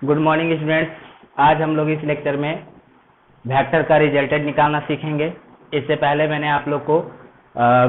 Good morning students. आज हम लोग इस लेक्चर में वेक्टर का रिजल्टेंट निकालना सीखेंगे। इससे पहले मैंने आप लोग को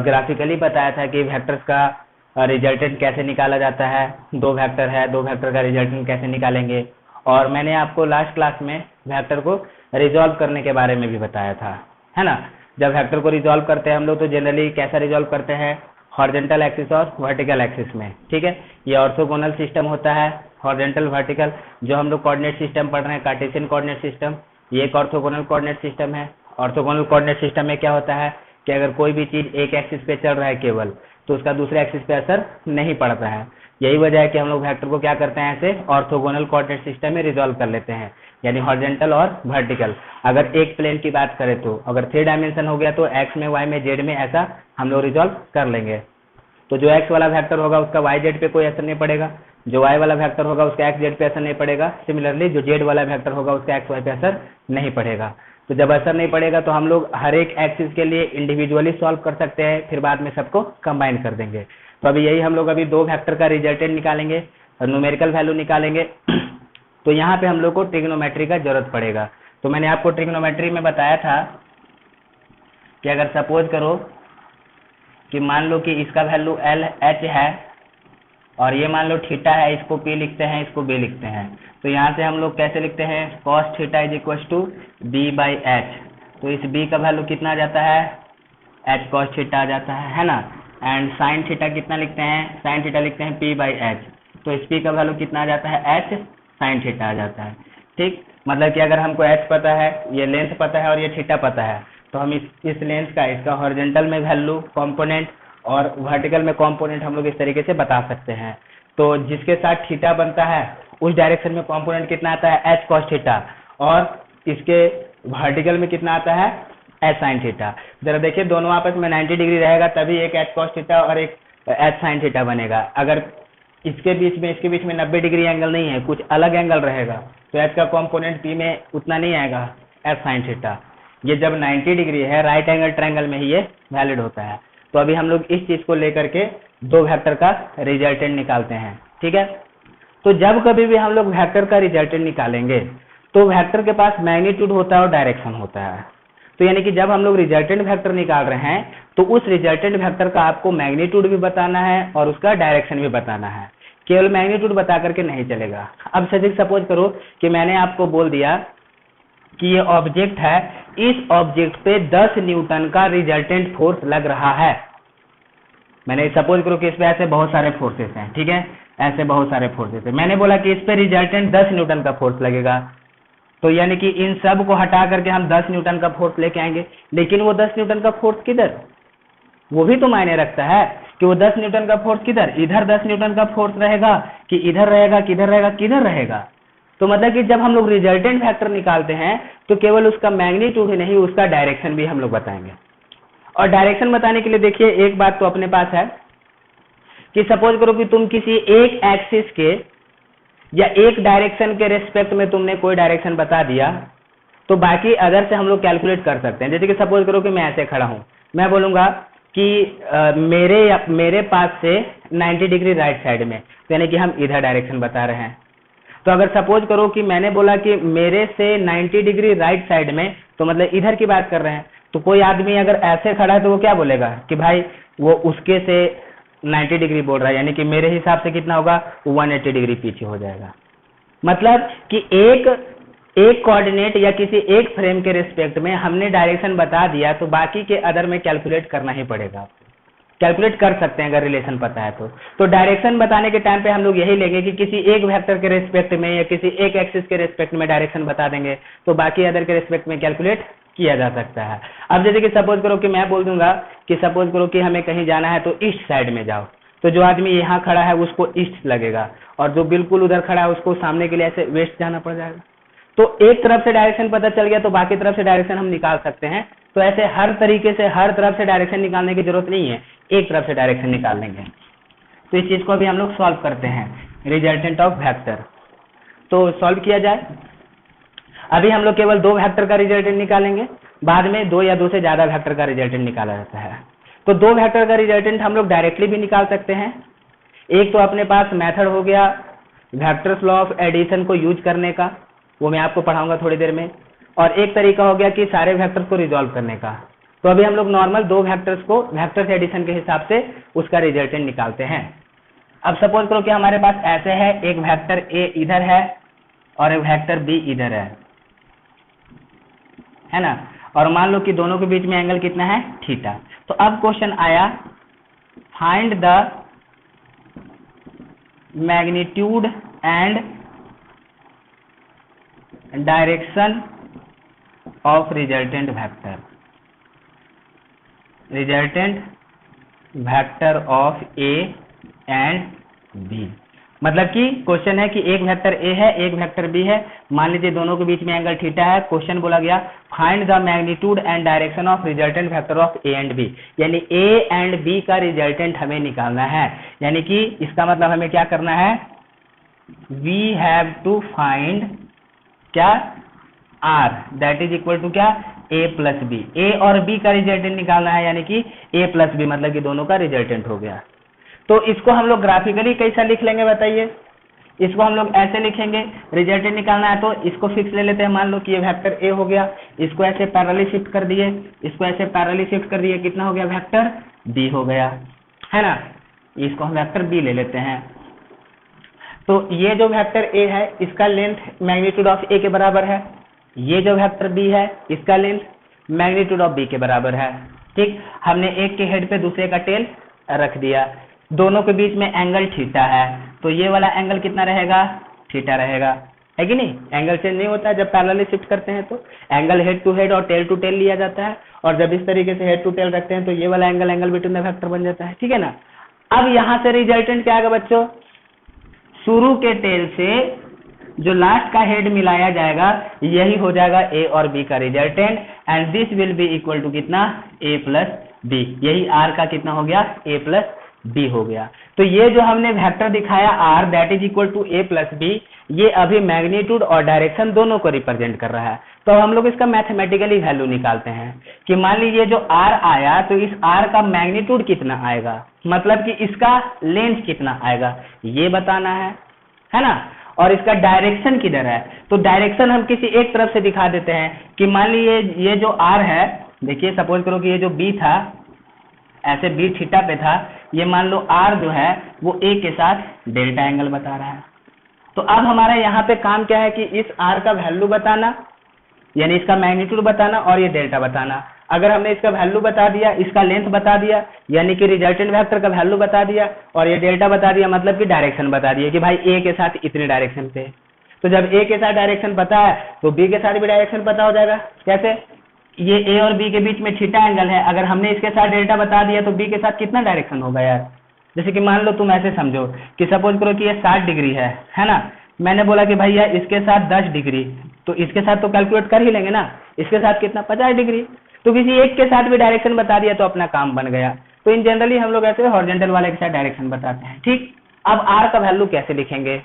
ग्राफिकली बताया था कि वेक्टर्स का रिजल्टेंट कैसे निकाला जाता है। दो वेक्टर है, दो वेक्टर का रिजल्टेंट कैसे निकालेंगे। और मैंने आपको लास्ट क्लास में वेक्टर को रिजॉल्व करने के बारे में भी बताया था, है ना। जब वेक्टर को रिजॉल्व करते हैं हम लोग तो जनरली कैसा रिजॉल्व करते हैं, हॉरिजॉन्टल एक्सिस और वर्टिकल एक्सिस में, ठीक है। ये ऑर्थोगोनल सिस्टम होता है, हॉरिजॉन्टल वर्टिकल। जो हम लोग कोऑर्डिनेट सिस्टम पढ़ रहे हैं, कार्टेशियन कोऑर्डिनेट सिस्टम, ये एक ऑर्थोगोनल कोऑर्डिनेट सिस्टम है। ऑर्थोगोनल कोऑर्डिनेट सिस्टम में क्या होता है कि अगर कोई भी चीज एक एक्सिस पे चल रहा है केवल, तो उसका दूसरे एक्सिस पे असर नहीं पड़ता है। यही वजह है कि हम लोग वेक्टर को क्या करते हैं, ऐसे ऑर्थोगोनल कोऑर्डिनेट सिस्टम में रिजॉल्व कर लेते हैं, यानी हॉरिजॉन्टल और वर्टिकल। अगर एक प्लेन की बात करें तो अगर 3 डायमेंशन हो गया तो एक्स में, वाई में, जेड में, ऐसा हम लोग रिजॉल्व कर लेंगे। तो जो एक्स वाला वेक्टर होगा उसका वाई जेड पे कोई असर नहीं पड़ेगा, जो वाई वाला वेक्टर होगा उसका एक्स जेड पे असर नहीं पड़ेगा। सिमिलरली जो जेड वाला वेक्टर होगा उसका एक्स वाई पे असर नहीं पड़ेगा। तो जब असर नहीं पड़ेगा तो हम लोग हर एक एक्सिस के लिए इंडिविजुअली सॉल्व कर सकते हैं, फिर बाद में सबको कंबाइन कर देंगे। तो अभी यही हम लोग अभी दो वेक्टर का रिजल्टेंट निकालेंगे और न्यूमेरिकल वैल्यू निकालेंगे। तो यहाँ पे हम लोग को ट्रिग्नोमेट्री का जरूरत पड़ेगा। तो मैंने आपको ट्रिग्नोमेट्री में बताया था कि अगर सपोज करो कि मान लो कि इसका वैल्यू एल एच है और ये मान लो थीटा है, इसको पी लिखते हैं, इसको बी लिखते हैं। तो यहाँ से हम लोग कैसे लिखते हैं, cos theta is equal to B by H. तो इस बी का वैल्यू कितना आ जाता है, एच कॉस थीटा आ जाता है ना। एंड साइन थीटा कितना लिखते हैं, साइन थीटा लिखते हैं पी बाई एच। तो इस पी का वैल्यू कितना आ जाता है, एच साइन थीटा आ जाता है। ठीक, मतलब कि अगर हमको एच पता है, ये लेंथ पता है और ये थीटा पता है, तो हम इस लेंथ का, इसका हॉरिजॉन्टल में वैल्यू कंपोनेंट और वर्टिकल में कंपोनेंट हम लोग इस तरीके से बता सकते हैं। तो जिसके साथ थीटा बनता है उस डायरेक्शन में कंपोनेंट कितना आता है, एच कॉस थीटा, और इसके वर्टिकल में कितना आता है, एच साइन थीटा। जरा देखिए दोनों आपस में 90 डिग्री रहेगा तभी एक एच कॉस थीटा और एक एच साइन थीटा बनेगा। अगर इसके बीच में 90 डिग्री एंगल नहीं है, कुछ अलग एंगल रहेगा, तो एच का कंपोनेंट पी में उतना नहीं आएगा, एच साइन थीटा। ये जब 90 डिग्री है, राइट एंगल ट्रायंगल में ही ये वैलिड होता है। तो अभी हम लोग इस चीज को लेकर के दो वेक्टर का रिजल्टेंट निकालते हैं, ठीक है। तो जब कभी भी हम लोग वेक्टर का रिजल्टेंट निकालेंगे तो वेक्टर के पास मैग्नीट्यूड होता है और डायरेक्शन होता है। तो यानी कि जब हम लोग रिजल्टेंट वेक्टर निकाल रहे हैं तो उस रिजल्टेंट वेक्टर का आपको मैग्नीट्यूड भी बताना है और उसका डायरेक्शन भी बताना है। केवल मैग्नीट्यूड बता करके नहीं चलेगा। अब सपोज करो कि मैंने आपको बोल दिया कि ये ऑब्जेक्ट है, इस ऑब्जेक्ट पे 10 न्यूटन का रिजल्टेंट फोर्स लग रहा है। मैंने सपोज करो कि इस पे ऐसे बहुत सारे फोर्सेस हैं, ठीक है, ऐसे बहुत सारे फोर्सेस हैं। मैंने बोला कि इस पे रिजल्टेंट 10 न्यूटन का फोर्स लगेगा। तो यानी कि इन सब को हटा करके हम 10 न्यूटन का फोर्स लेके आएंगे। लेकिन वो 10 न्यूटन का फोर्स किधर, वो भी तो मायने रखता है कि वो 10 न्यूटन का फोर्स किधर, इधर 10 न्यूटन का फोर्स रहेगा कि इधर रहेगा, किधर रहेगा, किधर रहेगा। तो मतलब कि जब हम लोग रिजल्टेंट वेक्टर निकालते हैं तो केवल उसका मैग्नीट्यूड ही नहीं, उसका डायरेक्शन भी हम लोग बताएंगे। और डायरेक्शन बताने के लिए देखिए एक बात तो अपने पास है कि सपोज करो कि तुम किसी एक एक्सिस के या एक डायरेक्शन के रेस्पेक्ट में तुमने कोई डायरेक्शन बता दिया, तो बाकी अदर से हम लोग कैलकुलेट कर सकते हैं। जैसे कि सपोज करो कि मैं ऐसे खड़ा हूं, मैं बोलूंगा कि मेरे पास से 90 डिग्री राइट साइड में, यानी कि हम इधर डायरेक्शन बता रहे हैं। तो अगर सपोज करो कि मैंने बोला कि मेरे से 90 डिग्री राइट साइड में, तो मतलब इधर की बात कर रहे हैं। तो कोई आदमी अगर ऐसे खड़ा है तो वो क्या बोलेगा कि भाई वो उसके से 90 डिग्री बोल रहा है, यानी कि मेरे हिसाब से कितना होगा, 180 डिग्री पीछे हो जाएगा। मतलब कि एक कोऑर्डिनेट या किसी एक फ्रेम के रिस्पेक्ट में हमने डायरेक्शन बता दिया तो बाकी के अदर में कैलकुलेट करना ही पड़ेगा। कैलकुलेट कर सकते हैं अगर रिलेशन पता है तो डायरेक्शन बताने के टाइम पे हम लोग यही लेंगे कि किसी एक वेक्टर के रिस्पेक्ट में या किसी एक एक्सिस के रिस्पेक्ट में डायरेक्शन बता देंगे तो बाकी अदर के रिस्पेक्ट में कैलकुलेट किया जा सकता है। अब जैसे कि सपोज करो कि मैं बोल दूंगा कि सपोज करो कि हमें कहीं जाना है तो ईस्ट साइड में जाओ, तो जो आदमी यहाँ खड़ा है उसको ईस्ट लगेगा और जो बिल्कुल उधर खड़ा है उसको सामने के लिए ऐसे वेस्ट जाना पड़ जाएगा। तो एक तरफ से डायरेक्शन पता चल गया तो बाकी तरफ से डायरेक्शन हम निकाल सकते हैं। तो ऐसे हर तरीके से हर तरफ से डायरेक्शन निकालने की जरूरत नहीं है, एक तरफ से डायरेक्शन निकाल लेंगे। तो इस चीज को अभी हम लोग सॉल्व करते हैं, रिजल्टेंट ऑफ वेक्टर। तो सॉल्व किया जाए। अभी हम लोग केवल दो वेक्टर का रिजल्टेंट निकालेंगे, बाद में दो या दो से ज्यादा वेक्टर का रिजल्टेंट निकाला जाता है। तो दो वेक्टर का रिजल्टेंट हम लोग डायरेक्टली भी निकाल सकते हैं। एक तो अपने पास मेथड हो गया वेक्टर्स लॉ ऑफ एडिशन को यूज करने का, वो मैं आपको पढ़ाऊंगा थोड़ी देर में, और एक तरीका हो गया कि सारे वेक्टर्स को रिजॉल्व करने का। तो अभी हम लोग नॉर्मल दो वेक्टर्स को वेक्टर्स एडिशन के हिसाब से उसका रिजल्टेंट निकालते हैं। अब सपोज करो कि हमारे पास ऐसे है, एक वेक्टर ए इधर है और एक वेक्टर बी इधर है ना, और मान लो कि दोनों के बीच में एंगल कितना है, थीटा। तो अब क्वेश्चन आया, find the magnitude and direction of resultant vector of A and B. मतलब कि क्वेश्चन है कि एक वेक्टर ए है, एक वेक्टर बी है, मान लीजिए दोनों के बीच में एंगल थीटा है। क्वेश्चन बोला गया find the magnitude and direction of resultant vector of A and B, यानी ए एंड बी का रिजल्टेंट हमें निकालना है। यानी कि इसका मतलब हमें क्या करना है, वी हैव टू फाइंड क्या, R that is equal to क्या, ए प्लस बी। ए और बी का रिजल्टेंट निकालना है, यानी कि ए प्लस बी, मतलब कि दोनों का रिजल्टेंट हो गया। तो इसको हम लोग ग्राफिकली कैसा लिख लेंगे बताइए। इसको हम लोग ऐसे लिखेंगे, रिजल्टेंट निकालना है तो इसको फिक्स ले लेते हैं। मान लो कि ये वेक्टर ए हो गया, इसको ऐसे पैरेलली शिफ्ट कर दिए, इसको ऐसे पैरेलली शिफ्ट कर दिए, कितना हो गया, वेक्टर बी हो गया, है ना। इसको हम वेक्टर बी ले लेते हैं। तो ये जो वेक्टर ए है इसका लेंथ मैग्नीट्यूड ऑफ ए के बराबर है, ये जो वेक्टर बी है इसका लेंथ मैग्नीट्यूड ऑफ बी के बराबर है। ठीक, हमने एक के हेड पे दूसरे का टेल रख दिया, दोनों के बीच में एंगल थीटा है, तो ये वाला एंगल कितना रहेगा, थीटा रहेगा, है कि नहीं। एंगल चेंज नहीं होता है जब पैरेलली शिफ्ट करते हैं, तो एंगल हेड टू हेड और टेल टू टेल लिया जाता है, और जब इस तरीके से हेड टू टेल रखते हैं तो ये वाला एंगल बिटवीन द वेक्टर बन जाता है, ठीक है ना। अब यहां से रिजल्टेंट क्या आएगा बच्चों, शुरू के टेल से जो लास्ट का हेड मिलाया जाएगा यही हो जाएगा ए और बी का resultant, and this will be equal to कितना, ए प्लस बी। यही आर का कितना हो गया, ए प्लस बी हो गया। तो ये जो हमने वेक्टर दिखाया R that is equal to A plus B, ये अभी मैग्नीट्यूड और डायरेक्शन दोनों को रिप्रेजेंट कर रहा है। तो हम लोग इसका मैथमेटिकली वैल्यू निकालते हैं कि मान लीजिए जो आर आया तो इस आर का मैग्नीट्यूड कितना आएगा, मतलब कि इसका लेंथ कितना आएगा ये बताना है ना, और इसका डायरेक्शन किधर है। तो डायरेक्शन हम किसी एक तरफ से दिखा देते हैं कि मान लीजिए ये जो आर है, देखिए सपोज करो कि ये जो बी था, ऐसे बी थीटा पे था, ये मान लो आर जो है वो ए के साथ डेल्टा एंगल बता रहा है। तो अब हमारा यहाँ पे काम क्या है कि इस आर का वैल्यू बताना, यानी इसका मैग्नीट्यूड बताना और ये डेल्टा बताना। अगर हमने इसका वैल्यू बता दिया, इसका लेंथ बता दिया, यानी कि रिजल्टेंट वेक्टर का वैल्यू बता दिया, और ये डेल्टा बता दिया, मतलब कि डायरेक्शन बता दिया कि भाई ए के साथ इतने डायरेक्शन पे। तो जब ए के साथ डायरेक्शन पता है तो बी के साथ भी डायरेक्शन पता हो जाएगा। कैसे, ये ए और बी के बीच में थीटा एंगल है, अगर हमने इसके साथ डेल्टा बता दिया तो बी के साथ कितना डायरेक्शन होगा यार। जैसे कि मान लो तुम ऐसे समझो कि सपोज करो कि ये 60 डिग्री है ना, मैंने बोला कि भैया इसके साथ 10 डिग्री, तो इसके साथ तो कैलकुलेट कर ही लेंगे ना, इसके साथ कितना 50 डिग्री, तो किसी एक के साथ भी डायरेक्शन बता दिया तो अपना काम बन गया। तो इन जनरली हम लोग ऐसे हॉरिजॉन्टल वाले के साथ डायरेक्शन बताते हैं। ठीक, अब आर का वैल्यू कैसे लिखेंगे,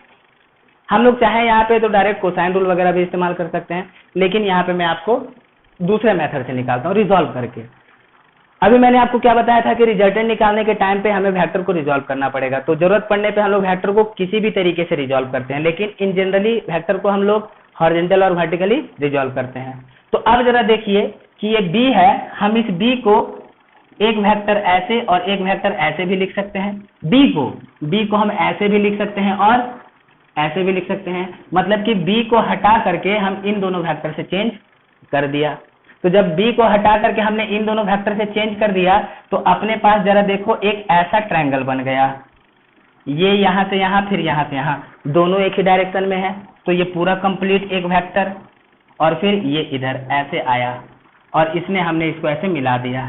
हम लोग चाहे यहाँ पे तो डायरेक्ट कोसाइन रूल वगैरह भी इस्तेमाल कर सकते हैं, लेकिन यहाँ पे मैं आपको दूसरे मेथड से निकालता हूँ, रिजॉल्व करके। अभी मैंने आपको क्या बताया था कि रिजल्टेंट निकालने के टाइम पे हमें वेक्टर को रिजॉल्व करना पड़ेगा, तो जरूरत पड़ने पे हम लोग वेक्टर को किसी भी तरीके से रिजॉल्व करते हैं, लेकिन इन जनरली वेक्टर को हम लोग हॉरिजॉन्टल और वर्टिकली रिजॉल्व करते हैं। तो अब जरा देखिए कि ये बी है, हम इस बी को एक वेक्टर ऐसे और एक वेक्टर ऐसे भी लिख सकते हैं। बी को हम ऐसे भी लिख सकते हैं और ऐसे भी लिख सकते हैं, मतलब कि बी को हटा करके हम इन दोनों वेक्टर से चेंज कर दिया। तो जब b को हटा करके हमने इन दोनों वेक्टर से चेंज कर दिया तो अपने पास जरा देखो एक ऐसा ट्रायंगल बन गया, ये यहां से यहां फिर यहां से यहां, दोनों एक ही डायरेक्शन में है, तो ये पूरा कंप्लीट एक वेक्टर, और फिर ये इधर ऐसे आया और इसने हमने इसको ऐसे मिला दिया,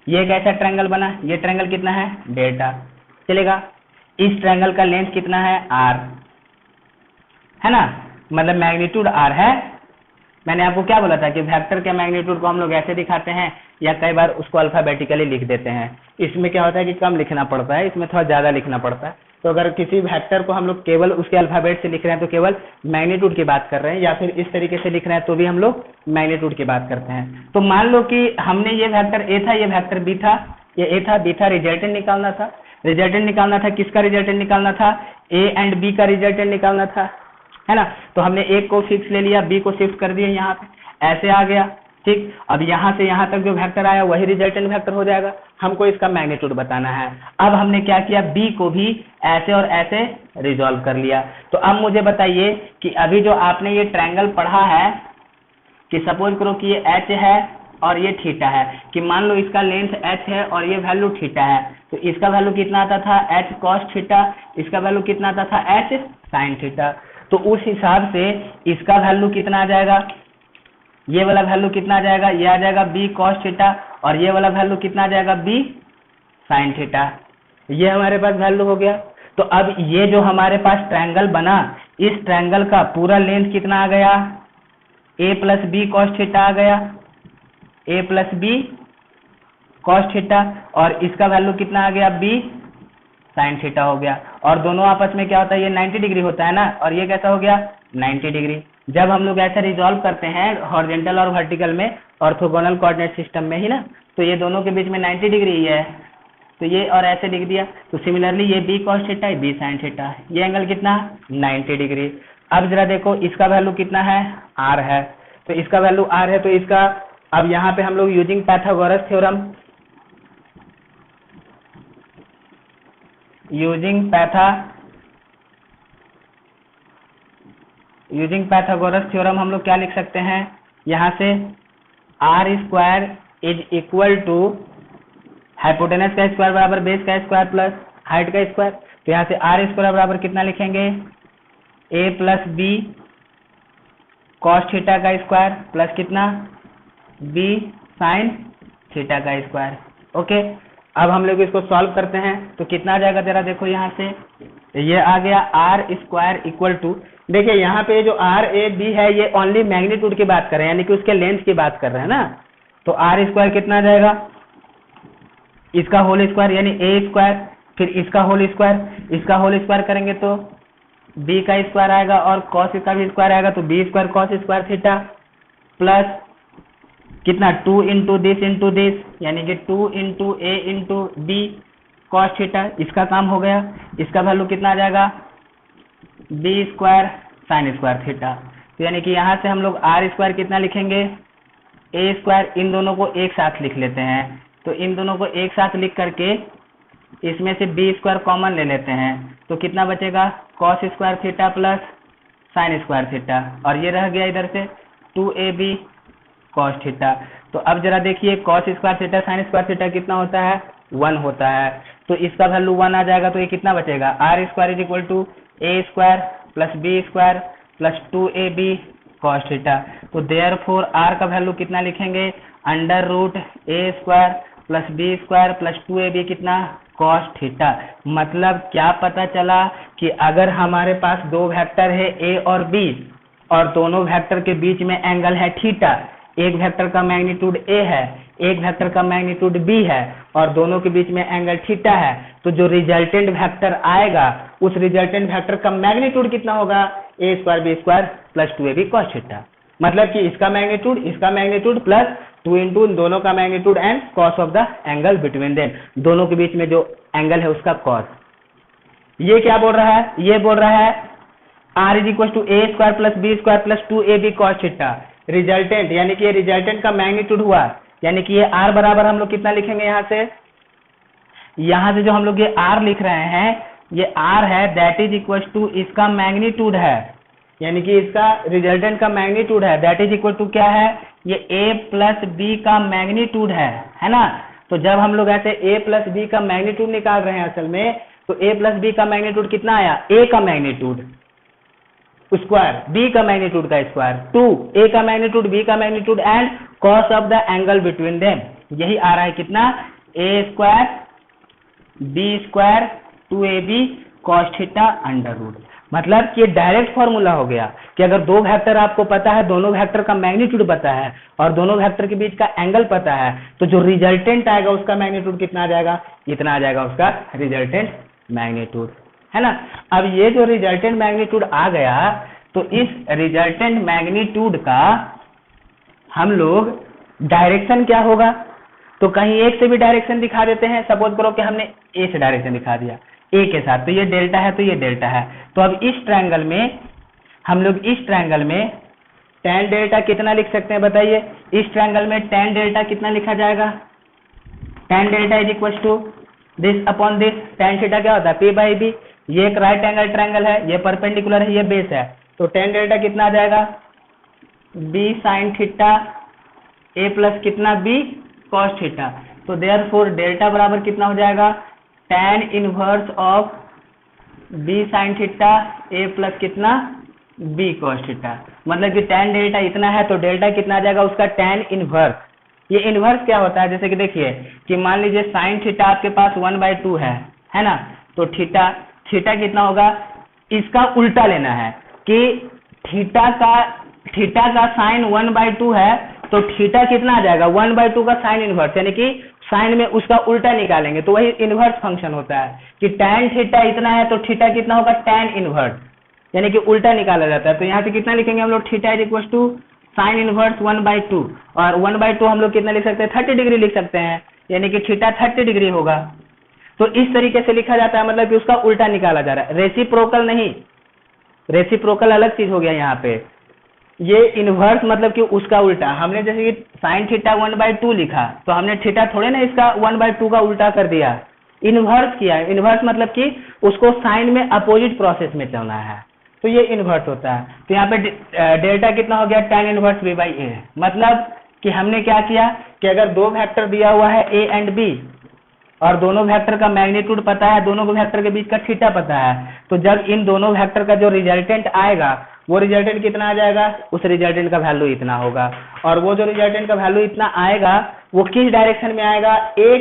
ये एक ऐसा ट्रायंगल बना। ये ट्रायंगल कितना है, डेल्टा, चलेगा। इस ट्रायंगल का लेंथ कितना है, r, है ना, मतलब मैग्नीट्यूड r है। मैंने आपको क्या बोला था कि वेक्टर के मैग्नीट्यूड को हम लोग ऐसे दिखाते हैं या कई बार उसको अल्फाबेटिकली लिख देते हैं। इसमें क्या होता है कि कम लिखना पड़ता है, इसमें थोड़ा ज्यादा लिखना पड़ता है। तो अगर किसी वेक्टर को हम लोग केवल उसके अल्फाबेट से लिख रहे हैं तो केवल मैग्नीट्यूड की बात कर रहे हैं, या फिर इस तरीके से लिख रहे हैं तो भी हम लोग मैग्नीट्यूड की बात करते हैं। तो मान लो कि हमने ये वेक्टर ए था, ये वेक्टर बी था, ये ए था बी था, रिजल्टेंट निकालना था, रिजल्टेंट निकालना था, किसका रिजल्टेंट निकालना था, ए एंड बी का रिजल्टेंट निकालना था, है ना। तो हमने ए को फिक्स ले लिया, बी को शिफ्ट कर दिया यहाँ पे, ऐसे आ गया, ठीक। अब यहाँ से यहाँ तक जो वेक्टर आया वही रिजल्टेंट वेक्टर हो जाएगा, हमको इसका मैग्नीट्यूड बताना है। अब हमने क्या किया, बी को भी ऐसे और ऐसे रिजॉल्व कर लिया। तो अब मुझे बताइए कि अभी जो आपने ये ट्रायंगल पढ़ा है, कि सपोज करो कि ये एच है और ये थीटा है, कि मान लो इसका लेंथ h है और ये वैल्यू थीटा है, तो इसका वैल्यू कितना आता था, h cos थीटा, इसका वैल्यू कितना आता था, h sin थीटा। तो उस हिसाब से इसका वैल्यू कितना आ जाएगा, ये वाला वैल्यू कितना आ जाएगा, ये आ जाएगा b cos थीटा, और ये वाला वैल्यू कितना आ जाएगा, b sin थीटा। ये हमारे पास वैल्यू हो गया। तो अब ये जो हमारे पास ट्रायंगल बना, इस ट्रायंगल का पूरा लेंथ कितना आ गया, a plus B cos theta आ गया, a plus B cos theta, और इसका वैल्यू कितना आ गया, b साइन थीटा हो गया। और दोनों आपस में क्या होता है, ये 90 डिग्री होता है ना, और ये कैसा हो गया, 90 डिग्री। जब हम लोग ऐसा रिजॉल्व करते हैं हॉरिजॉन्टल और वर्टिकल में, ऑर्थोगोनल कोऑर्डिनेट सिस्टम में ही ना, तो ये दोनों के बीच में 90 डिग्री ही है, तो ये और ऐसे लिख दिया। तो सिमिलरली ये b cos theta, b sin theta, ये एंगल कितना, 90 डिग्री। अब जरा देखो इसका वैल्यू कितना है, r है, तो इसका वैल्यू r है, तो इसका अब यहाँ पे हम लोग using Pythagoras theorem, using Pythagoras theorem हम लोग क्या लिख सकते हैं, यहाँ से r square is equal to hypotenuse का स्क्वायर बराबर बेस का स्क्वायर प्लस हाइट का स्क्वायर। तो यहाँ से r स्क्वायर बराबर कितना लिखेंगे, a plus B cos theta का स्क्वायर प्लस कितना, b साइन थीटा का स्क्वायर। ओके, अब हम लोग इसको सॉल्व करते हैं, तो कितना आ जाएगा जरा देखो, यहाँ से ये आ गया r स्क्वायर इक्वल टू, देखिए यहाँ पे जो r a b है ये ओनली मैग्नीट्यूड की बात कर रहे हैं, यानी कि उसके लेंथ की बात कर रहे हैं ना। तो r स्क्वायर कितना आ जाएगा, इसका होल स्क्वायर यानी a स्क्वायर, फिर इसका होल स्क्वायर करेंगे तो b का स्क्वायर आएगा, और cos का भी स्क्वायर आएगा, तो b square cos square theta plus कितना 2 इंटू दिस यानी कि 2 into a into b cos theta, इसका काम हो गया। इसका वैल्यू कितना आ जाएगा, b square sine square theta. तो यानी कि यहाँ से हम लोग r स्क्वायर कितना लिखेंगे, a स्क्वायर, इन दोनों को एक साथ लिख लेते हैं, तो इन दोनों को एक साथ लिख करके इसमें से b स्क्वायर कॉमन ले लेते हैं, तो कितना बचेगा, cos square theta plus sine square theta, और ये रह गया इधर से 2ab cos थीटा। तो अब जरा देखिए cos square theta sine square theta कितना होता है, 1 होता है, तो इसका वैल्यू 1 आ जाएगा। तो ये कितना बचेगा, r square is equal to a square plus b square plus 2ab cos theta. तो देयरफॉर r का वैल्यू कितना लिखेंगे, under root a square plus b square plus 2ab कितना, cos थीटा। मतलब क्या पता चला कि अगर हमारे पास दो वेक्टर है a और b, और दोनों वेक्टर के बीच में एंगल है थीटा, एक वेक्टर का मैग्नीट्यूड a है, एक वेक्टर का मैग्नीट्यूड b है, और दोनों के बीच में एंगल थीटा है, तो जो रिजल्टेंट वेक्टर आएगा उस रिजल्टेंट वेक्टर का मैग्नीट्यूड कितना होगा, a square b square plus 2ab cos theta. मतलब कि इसका मैग्नीट्यूड प्लस 2 इंटू दोनों का magnitude and cos of the angle between them, दोनों के बीच में जो एंगल है उसका कॉस। ये क्या बोल रहा है, ये बोल रहा है r is equal to a square plus b square plus 2ab cos theta, resultant यानी कि ये रिजल्टेंट का मैग्नीट्यूड हुआ, यानी कि ये r बराबर हम लोग कितना लिखेंगे, यहाँ से जो हम लोग ये r लिख रहे हैं, ये r है दैट इज इक्वल टू इसका मैग्नीट्यूड है, यानी कि इसका रिजल्टेंट का मैग्नीट्यूड है, दैट इज इक्वल टू क्या है, ये a प्लस b का मैग्नीट्यूड है ना। तो जब हम लोग ऐसे a प्लस b का मैग्नीट्यूड निकाल रहे हैं असल में, तो a प्लस b का मैग्नीट्यूड कितना आया, a का मैग्नीट्यूड स्क्वायर b का मैग्नीट्यूड का स्क्वायर 2 a का मैग्नीट्यूड b का magnitude and cos of the angle between them, यही आ रहा है कितना, a square b square 2ab cos theta under root. मतलब कि ये डायरेक्ट फॉर्मूला हो गया कि अगर दो वेक्टर आपको पता है, दोनों वेक्टर का मैग्नीट्यूड पता है और दोनों वेक्टर के बीच का एंगल पता है, तो जो रिजल्टेंट आएगा उसका मैग्नीट्यूड कितना आ जाएगा, इतना आ जाएगा उसका रिजल्टेंट मैग्नीट्यूड, है ना। अब ये जो रिजल्टेंट मैग्नीट्यूड आ गया, तो इस रिजल्टेंट मैग्नीट्यूड का हम लोग डायरेक्शन क्या होगा, तो कहीं एक से भी डायरेक्शन दिखा देते हैं, सपोज करो कि हमने ए से डायरेक्शन दिखा दिया ए के साथ, तो ये डेल्टा है, तो ये डेल्टा है। तो अब इस ट्रायंगल में हम लोग इस ट्रायंगल में tan डेल्टा कितना लिख सकते हैं बताइए? इस ट्रायंगल में tan डेल्टा कितना लिखा जाएगा? tan delta is equal to this upon this. tan theta क्या होता है? p by B. ये एक राइट एंगल ट्रायंगल है, ये परपेंडिकुलर है, ये बेस है, तो tan डेल्टा कितना आ जाएगा? b sine theta a plus कितना b cos थीटा। तो देयरफॉर डेल्टा बराबर कितना हो जाएगा? tan inverse of b sine theta a plus कितना b cos थीटा। मतलब कि tan डेल्टा इतना है, तो डेल्टा कितना आ जाएगा उसका? tan inverse. ये इनवर्स क्या होता है? जैसे कि देखिए कि मान लीजिए साइन थीटा आपके पास 1/2 है ना, तो थीटा कितना होगा? इसका उल्टा लेना है कि थीटा का साइन 1/2 है, तो थीटा कितना आ जाएगा? 1/2 का साइन इनवर्स, यानी कि साइन में उसका उल्टा निकालेंगे, तो वही इनवर्स फंक्शन होता है कि tan थीटा इतना है, तो थीटा कितना होगा? tan इनवर्स, यानी कि उल्टा निकाला जाता है। तो यहाँ से कितना लिखेंगे हम लोग? Theta is equal to sine inverse 1/2, और 1/2 हम लोग कितना लिख सकते हैं? 30 डिग्री लिख सकते हैं, यानी कि थीटा 30 डिग्री होगा। तो इस तरीके से लिखा जाता है, मतलब कि उसका उल्टा निकाला जा रहा है, रेसिप्रोकल नहीं। रेसिप्रोकल अलग चीज हो गया यहाँ पे, ये इनवर्स मतलब कि उसका उल्टा। हमने जैसे कि साइन थीटा 1/2 लिखा, तो हमने थीटा थोड़े ना इसका 1/2 का उल्टा कर दिया, इनवर्स किया। इनवर्स मतलब कि उसको साइन में अपोजिट प्रोसेस में चलना है, तो ये इनवर्स होता है। तो यहाँ पे डेल्टा कितना हो गया? tan इनवर्स b बाई ए। मतलब कि हमने क्या किया कि अगर दो वेक्टर दिया हुआ है a एंड b, और दोनों वेक्टर का मैग्नीट्यूड पता है, दोनों वेक्टर के बीच का थीटा पता है, तो जब इन दोनों वेक्टर का जो रिजल्टेंट आएगा, वो रिजल्टेंट कितना आ जाएगा? उस रिजल्टेंट का वैल्यू इतना होगा। और वो जो रिजल्टेंट का वैल्यू इतना आएगा, वो किस डायरेक्शन में आएगा? ए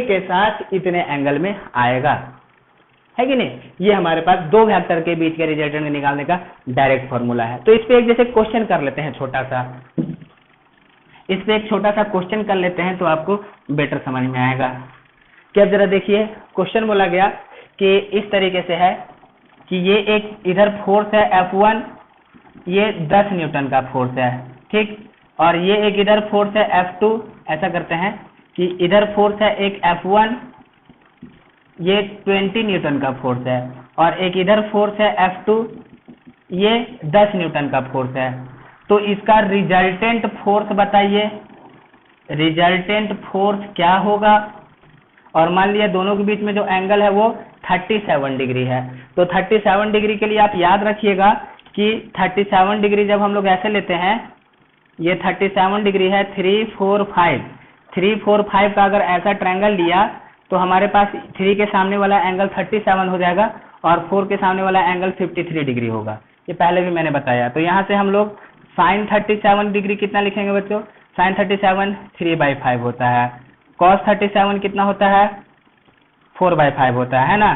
के साथ इतने एंगल में आएगा, है कि नहीं? ये हमारे पास दो वेक्टर के बीच के रिजल्टेंट निकालने का डायरेक्ट फॉर्मूला है। तो इस पे एक जैसे क्वेश्चन कर लेते हैं छोटा सा, इस पे एक छोटा सा क्वेश्चन कर लेते हैं, तो आपको बेटर समझ में आएगा। कि अब जरा देखिए, क्वेश्चन बोला गया कि इस तरीके से है कि ये एक इधर फोर्स है F1, ये 10 न्यूटन का फोर्स है, ठीक, और ये एक इधर फोर्स है F2। ऐसा करते हैं कि इधर फोर्स है एक F1, ये 20 न्यूटन का फोर्स है, और एक इधर फोर्स है F2, ये 10 न्यूटन का फोर्स है। तो इसका रिजल्टेंट फोर्स बताइए, रिजल्टेंट फोर्स क्या होगा? और मान लिया दोनों के बीच में जो एंगल है वो 37 डिग्री है। तो 37 डिग्री के लिए आप याद रखिएगा कि 37 डिग्री जब हम लोग ऐसे लेते हैं, ये 37 डिग्री है, 3, 4, 5, 3, 4, 5 का अगर ऐसा ट्रायंगल लिया, तो हमारे पास 3 के सामने वाला एंगल 37 हो जाएगा, और 4 के सामने वाला एंगल 53 डिग्री होगा। ये पहले भी मैंने बताया। तो यहाँ से हम लोग साइन 37 डिग्री कितना लिखेंगे बच्चों? साइन 37 3/5 होता है। कॉस 37 कितना होता है? 4/5 होता है ना।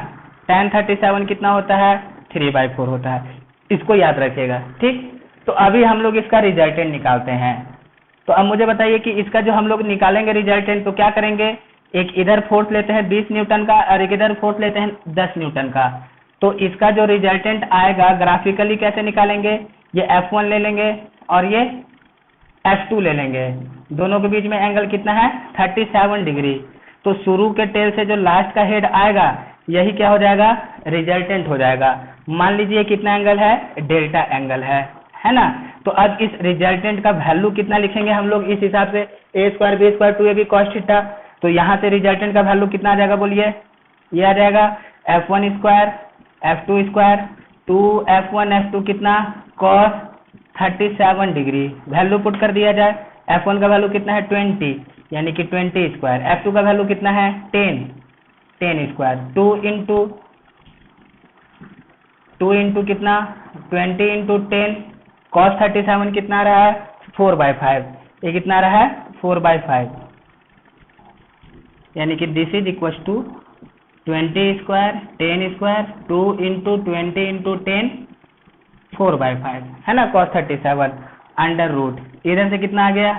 tan 37 कितना होता है? 3/4 होता है। इसको याद रखिएगा, ठीक। तो अभी हम लोग इसका रिजल्टेंट निकालते हैं। तो अब मुझे बताइए कि इसका जो हम लोग निकालेंगे रिजल्टेंट, तो क्या करेंगे? एक इधर फोर्स लेते हैं 20 न्यूटन का, और एक इधर फोर्स लेते हैं 10 न्यूटन का। तो इसका जो रिजल्टेंट आएगा ग्राफिकली कैसे निकालेंगे? ये F1 ले लेंगे और ये F2 ले लेंगे। दोनों के बीच में एंगल कितना है? 37 डिग्री। तो शुरू के टेल से जो लास्ट का हेड आएगा, यही क्या हो जाएगा? रिजल्टेंट हो जाएगा। मान लीजिए कितना एंगल है? डेल्टा एंगल है ना। तो अब इस रिजल्टेंट का वैल्यू कितना लिखेंगे हम लोग? इस हिसाब से a² b² 2ab cos theta. तो यहाँ से रिजल्टेंट का वैल्यू कितना आ जाएगा बोलिए? ये आ जाएगा F1² F2², 2F1 F2 कितना? cos 37 degree. वैल्यू पुट कर दिया जाए। F1 का वैल्यू कितना है? 20, यानी कि 20²। F2 का वैल्यू कितना है? 10²। 2 इंटू कितना? 20 इंटू 10। cos 37 कितना आ रहा है? 4/5। ये कितना आ रहा है? 4/5, यानी कि this is equal to 20², 10², 2 into 20 into 10, 4/5, है ना। cos 37 अंडर रूट, इधर से कितना आ गया?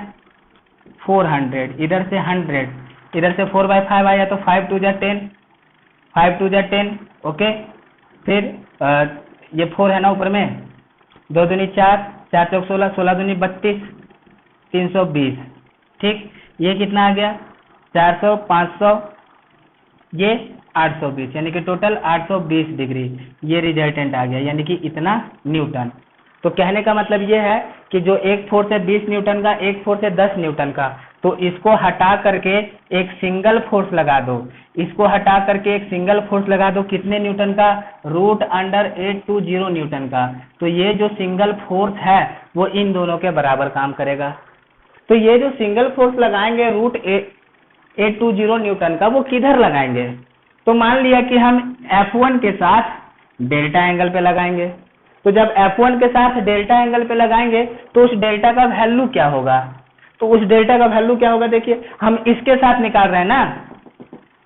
400, इधर से 100, इधर से 4/5 आया, तो 5 2 जा 10, 5 2 जा 10, ओके। फिर ये 4 है ना ऊपर में, 2 दूनी 4, 4 चौक 16, 16 दूनी 32, 320, ठीक। ये कितना आ गया 400, 500, ये 820, यानी कि टोटल 820 डिग्री ये रिजल्टेंट आ गया, यानी कि इतना न्यूटन। तो कहने का मतलब ये है कि जो एक फोर्स है 20 न्यूटन का, एक फोर्स है 10 न्यूटन का, तो इसको हटा करके एक सिंगल फोर्स लगा दो, इसको हटा करके एक सिंगल फोर्स लगा दो, कितने न्यूटन का, √820 न्यूटन का। तो ये जो सिंगल फोर्स है वो इन दोनों के बराबर काम करेगा। तो ये जो सिंगल फोर्स लगाएंगे √820 न्यूटन का, वो किधर लगाएंगे? तो मान लिया कि हम F1 के साथ डेल्टा एंगल पे लगाएंगे। तो जब F1 के साथ डेल्टा एंगल पे लगाएंगे तो उस डेल्टा का वैल्यू क्या होगा? तो उस डेल्टा का वैल्यू क्या होगा, देखिए हम इसके साथ निकाल रहे हैं ना,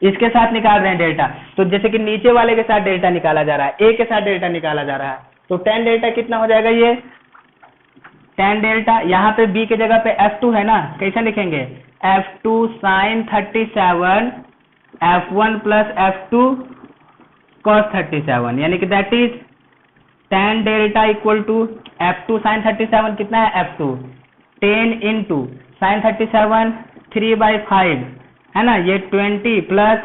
इसके साथ निकाल रहे हैं डेल्टा। तो जैसे कि नीचे वाले के साथ डेल्टा निकाला जा रहा है, ए के साथ डेल्टा निकाला जा रहा है, तो tan डेल्टा कितना हो जाएगा, ये tan डेल्टा, यहाँ पे b के जगह पे F2 है ना, कैसे लिखेंगे, F2 sin 37 F1 plus F2 cos 37, यानी कि that is tan delta equal to F2 sin 37 कितना है, F2 10 इंटू साइन 37 3/5 है ना, ये 20 प्लस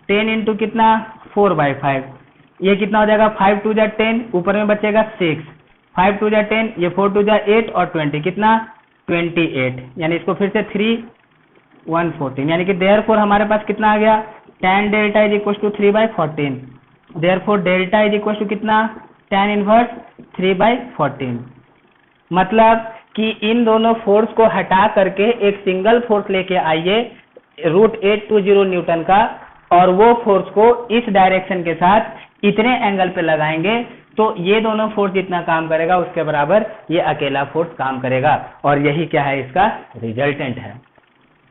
10 इंटू कितना 4/5, ये कितना हो जाएगा 5 2 जा 10, ऊपर में बचेगा 6, 5 2 जा 10, ये 4 2 जा 8 और 20 कितना 28, यानी इसको फिर से 3 114, यानी कि देयरफॉर हमारे पास कितना आ गया, tan delta is equal to 3/14, therefore delta is equal to कितना tan इनवर्स 3/14। मतलब कि इन दोनों फोर्स को हटा करके एक सिंगल फोर्स लेके आइए √820 न्यूटन का, और वो फोर्स को इस डायरेक्शन के साथ इतने एंगल पे लगाएंगे, तो ये दोनों फोर्स जितना काम करेगा उसके बराबर ये अकेला फोर्स काम करेगा, और यही क्या है, इसका रिजल्टेंट है।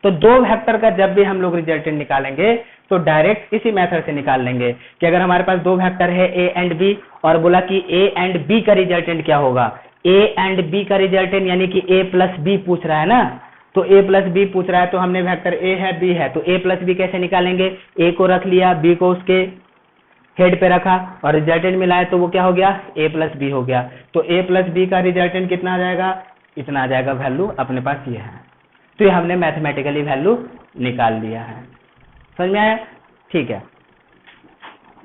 तो दो वेक्टर का जब भी हम लोग रिजल्टेंट निकालेंगे तो डायरेक्ट इसी मेथड से निकाल लेंगे कि अगर हमारे पास दो वेक्टर है ए एंड बी, और बोला कि ए एंड बी का रिजल्टेंट क्या होगा, ए एंड बी का रिजल्टेंट यानी कि ए प्लस बी पूछ रहा है ना, तो ए प्लस बी पूछ रहा है, तो हमने वेक्टर ए है बी है, तो ए प्लस बी कैसे निकालेंगे, ए को रख लिया, बी को उसके हेड पे रखा और रिजल्टेंट मिलाया, तो वो क्या हो गया, ए प्लस बी हो गया। तो ए प्लस बी का रिजल्टेंट कितना आ जाएगा, इतना आ जाएगा, वैल्यू अपने पास ये है। तो ये हमने मैथमेटिकली वैल्यू निकाल लिया है, समझ में आया, ठीक है।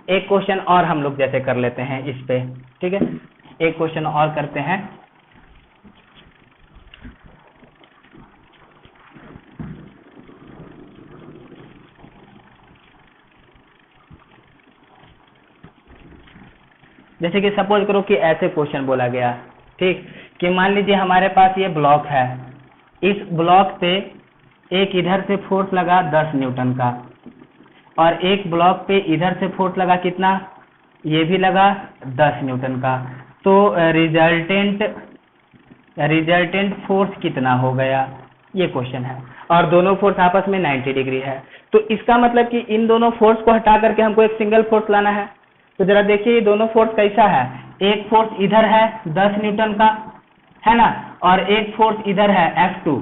एक क्वेश्चन और हम लोग जैसे कर लेते हैं इस पे, ठीक है, एक क्वेश्चन और करते हैं। जैसे कि सपोज करो कि ऐसे क्वेश्चन बोला गया, ठीक, कि मान लीजिए हमारे पास ये ब्लॉक है, इस ब्लॉक पे एक इधर से फोर्स लगा 10 न्यूटन का, और एक ब्लॉक पे इधर से फोर्स लगा कितना, ये भी लगा 10 न्यूटन का। तो रिजल्टेंट फोर्स कितना हो गया, ये क्वेश्चन है, और दोनों फोर्स आपस में 90 डिग्री है। तो इसका मतलब कि इन दोनों फोर्स को हटा करके हमको एक सिंगल फोर्स लाना है। तो जरा देखिए दोनों फोर्स कैसा है, एक फोर्स इधर है 10 न्यूटन का, है ना, और एक फोर्स इधर है F2,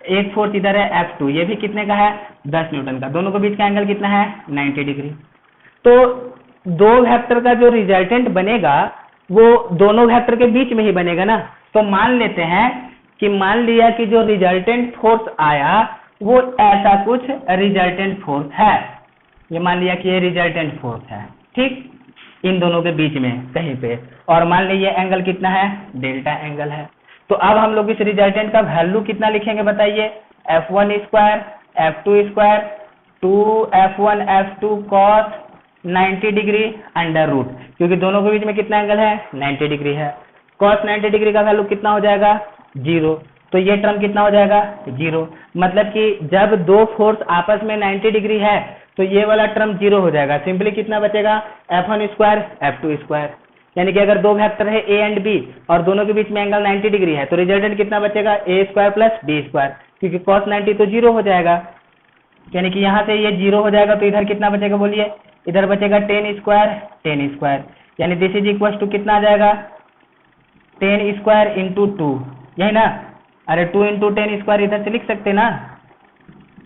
एक फोर्स इधर है F2, ये भी कितने का है 10 न्यूटन का, दोनों के बीच का एंगल कितना है 90 डिग्री। तो दो वेक्टर का जो रिजल्टेंट बनेगा वो दोनों वेक्टर के बीच में ही बनेगा ना। तो मान लेते हैं कि मान लिया कि जो रिजल्टेंट फोर्स आया वो ऐसा कुछ रिजल्टेंट फोर्स है, ये मान लिया कि ये रिजल्टेंट फोर्स है, ठीक, इन दोनों के बीच में कहीं पे, और मान लीजिए एंगल कितना है, डेल्टा एंगल है। तो अब हम लोग इस रिजल्टेंट का वैल्यू कितना लिखेंगे बताइए, F1 square F2 square 2F1 F2 cos 90 degree under root, क्योंकि दोनों के बीच में कितना एंगल है 90 डिग्री है, cos 90 डिग्री का वैल्यू कितना हो जाएगा 0, तो ये टर्म कितना हो जाएगा 0। मतलब कि जब दो फोर्स आपस में 90 डिग्री है तो ये वाला टर्म 0 हो जाएगा, सिंपली कितना बचेगा F1 स्क्वायर F2 स्क्वायर, यानी कि अगर दो वेक्टर है ए एंड बी और दोनों के बीच में एंगल 90 डिग्री है तो रिजल्टेंट कितना बचेगा ए स्क्वायर प्लस बी स्क्वायर, क्योंकि cos 90 तो 0 हो जाएगा, यानी कि यहाँ से ये 0 हो जाएगा, तो इधर कितना बचेगा बोलिए, इधर बचेगा 10 स्क्वायर, यानी दिस इज इक्वल टू कितना आ जाएगा 10 स्क्वायर इंटू 2, यही ना, अरे 2 इंटू 10 स्क्वायर इधर से लिख सकते ना,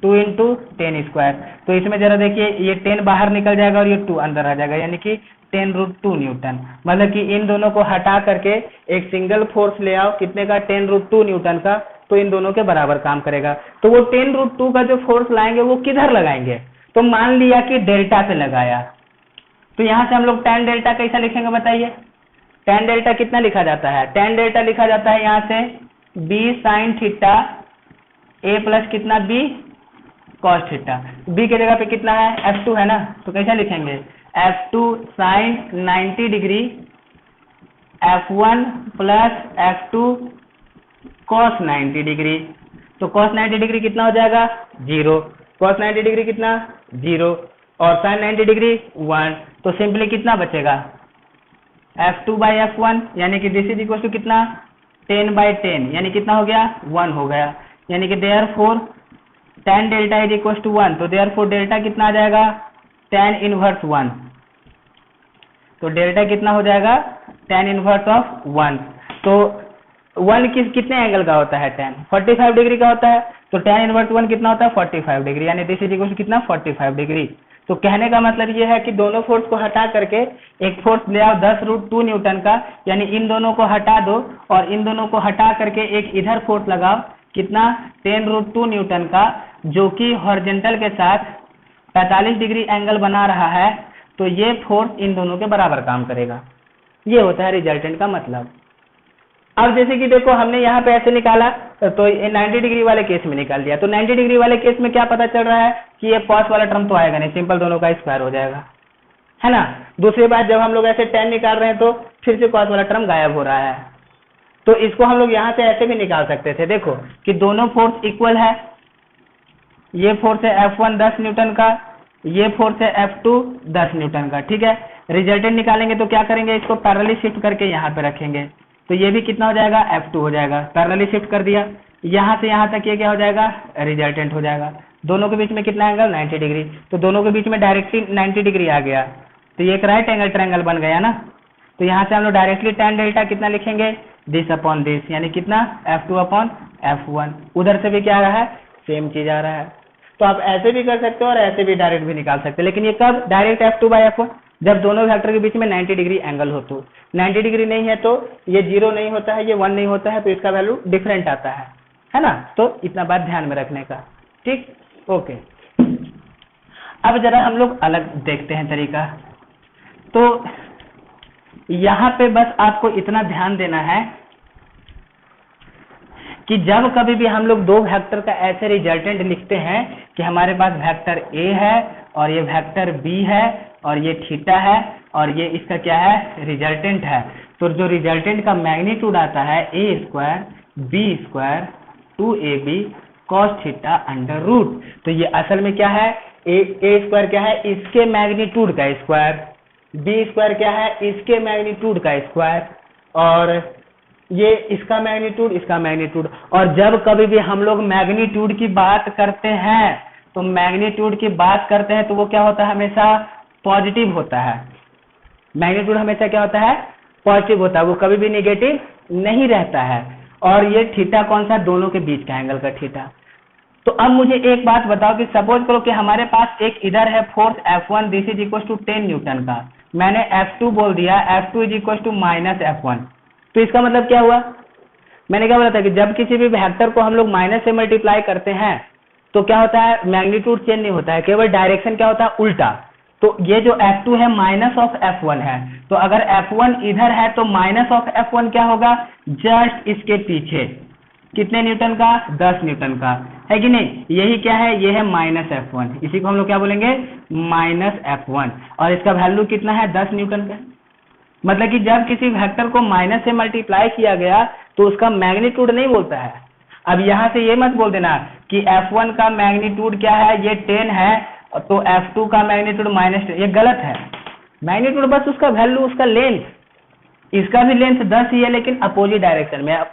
2 इंटू 10 स्क्वायर, तो इसमें जरा देखिए ये 10 बाहर निकल जाएगा और ये 2 अंदर आ जाएगा, यानी कि 10√2 न्यूटन। मतलब कि इन दोनों को हटा करके एक सिंगल फोर्स ले आओ कितने का 10√2 न्यूटन का, तो इन दोनों के बराबर काम करेगा। तो वो 10√2 का जो फोर्स लाएंगे वो किधर लगाएंगे, तो मान लिया कि डेल्टा से लगाया, तो यहाँ से हम लोग tan डेल्टा कैसा लिखेंगे बताइए। tan डेल्टा कितना लिखा जाता है, tan डेल्टा लिखा जाता है यहाँ से b sin theta a plus कितना b cos थीटा। b के जगह पे कितना है f2 है ना, तो कैसा लिखेंगे f2 sin 90 degree f1 plus f2 cos 90 degree. तो cos 90 डिग्री कितना हो जाएगा 0, cos 90 डिग्री कितना 0 और sin 90 डिग्री 1, तो सिंपली कितना बचेगा f2 बाई f1 यानी कि दिस इज इक्वल टू कितना 10/10 यानी कितना हो गया 1 हो गया, यानी कि therefore tan delta is equal to 1, तो देयरफॉर डेल्टा कितना आ जाएगा tan इनवर्स 1, तो डेल्टा कितना हो जाएगा tan इनवर्स ऑफ 1। तो 1 कितने एंगल का होता है tan 45 डिग्री का होता है, तो tan इनवर्स 1 कितना होता है 45 डिग्री, यानी दिस इज इक्वल टू कितना 45 डिग्री। तो कहने का मतलब ये है कि दोनों फोर्स को हटा करके एक फोर्स ले आओ 10√2 न्यूटन का, यानी इन दोनों को हटा दो और इन दोनों को हटा करके एक इधर फोर्स लगाओ कितना 10√2 न्यूटन का, जो कि हॉरिजॉन्टल के साथ 45 डिग्री एंगल बना रहा है, तो ये फोर्स इन दोनों के बराबर काम करेगा। ये होता है रिजल्टेंट का मतलब। अब जैसे कि देखो हमने यहाँ पे ऐसे निकाला तो 90 डिग्री वाले केस में निकाल दिया, तो 90 डिग्री वाले केस में क्या पता चल रहा है कि ये cos वाला टर्म तो आएगा नहीं, सिंपल दोनों का स्क्वायर हो जाएगा, है ना। दूसरी बात जब हम लोग ऐसे tan निकाल रहे हैं तो फिर से cos वाला टर्म गायब हो रहा है, तो इसको हम लोग यहाँ से ऐसे भी निकाल सकते थे, देखो कि दोनों फोर्स इक्वल है, ये फोर्स है F1 10 न्यूटन का, ये फोर्स है F2 10 न्यूटन का, ठीक है। रिजल्टेंट निकालेंगे तो क्या करेंगे, इसको पैरेलली शिफ्ट करके यहाँ पे रखेंगे, तो ये भी कितना हो जाएगा F2 हो जाएगा, पैरेलली शिफ्ट कर दिया, यहाँ से यहाँ तक ये क्या हो जाएगा रिजल्टेंट हो जाएगा। दोनों के बीच में कितना एंगल 90 डिग्री, तो दोनों के बीच में डायरेक्टली 90 डिग्री आ गया, तो ये एक राइट एंगल ट्रायंगल बन गया ना। तो यहाँ से हम लोग डायरेक्टली tan डेल्टा कितना लिखेंगे दिस अपॉन दिस, यानी कितना F2 अपॉन F1। उधर से भी क्या आ रहा है सेम चीज आ रहा है, तो आप ऐसे भी कर सकते हो और ऐसे भी डायरेक्ट भी निकाल सकते हो, लेकिन ये कब डायरेक्ट F2 बाई F1 जब दोनों वेक्टर के बीच में 90 डिग्री एंगल हो। तो 90 डिग्री नहीं है तो ये 0 नहीं होता है, ये 1 नहीं होता है, तो इसका वैल्यू डिफरेंट आता है ना। तो इतना बात ध्यान में रखने का, ठीक ओके। अब जरा हम लोग अलग देखते हैं तरीका, तो यहाँ पे बस आपको इतना ध्यान देना है कि जब कभी भी हम लोग दो वेक्टर का ऐसे रिजल्टेंट लिखते हैं कि हमारे पास वेक्टर A है और ये वेक्टर B है और ये थीटा है और ये इसका क्या है रिजल्टेंट है, तो जो रिजल्टेंट का मैग्नीट्यूड आता है a² b² 2ab cos theta under root, तो ये असल में क्या है a² क्या है इसके मैग्नीट्यूड का स्क्वायर, b² क्या है इसके मैग्नीट्यूड का स्क्वायर और ये इसका मैग्नीट्यूड। और जब कभी भी हम लोग मैग्नीट्यूड की बात करते हैं तो मैग्नीट्यूड की बात करते हैं तो वो क्या होता है हमेशा पॉजिटिव होता है, मैग्नीट्यूड हमेशा क्या होता है पॉजिटिव होता है, वो कभी भी नेगेटिव नहीं रहता है। और ये थीटा कौन सा दोनों के बीच का एंगल का थीटा। तो अब मुझे एक बात बताओ कि सपोज करो कि हमारे पास एक इधर है force F1 this is equal to 10 newton का, मैंने F2 बोल दिया, F2 is equal to minus F1, तो इसका मतलब क्या हुआ, मैंने क्या बोला था कि जब किसी भी वेक्टर को हम लोग माइनस से मल्टीप्लाई करते हैं तो क्या होता है मैग्नीट्यूड चेंज नहीं होता है, केवल डायरेक्शन क्या होता है उल्टा। तो ये जो F2 है माइनस ऑफ F1 है, तो अगर F1 इधर है तो माइनस ऑफ F1 क्या होगा जस्ट इसके पीछे कितने न्यूटन का 10 न्यूटन का, है कि नहीं। यही क्या है ये है माइनस F1, इसी को हम लोग क्या बोलेंगे माइनस F1 और इसका वैल्यू कितना है 10 न्यूटन का। मतलब कि जब किसी वेक्टर को माइनस से मल्टीप्लाई किया गया तो उसका मैग्नीट्यूड नहीं बोलता है। अब यहाँ से ये मत बोल देना कि F1 का मैग्नीट्यूड क्या है ये 10 है तो F2 का मैग्नीट्यूड -10, ये गलत है। मैग्नीट्यूड बस उसका वैल्यू उसका लेंथ, इसका भी लेंथ 10 ही है लेकिन अपोजिट डायरेक्शन में।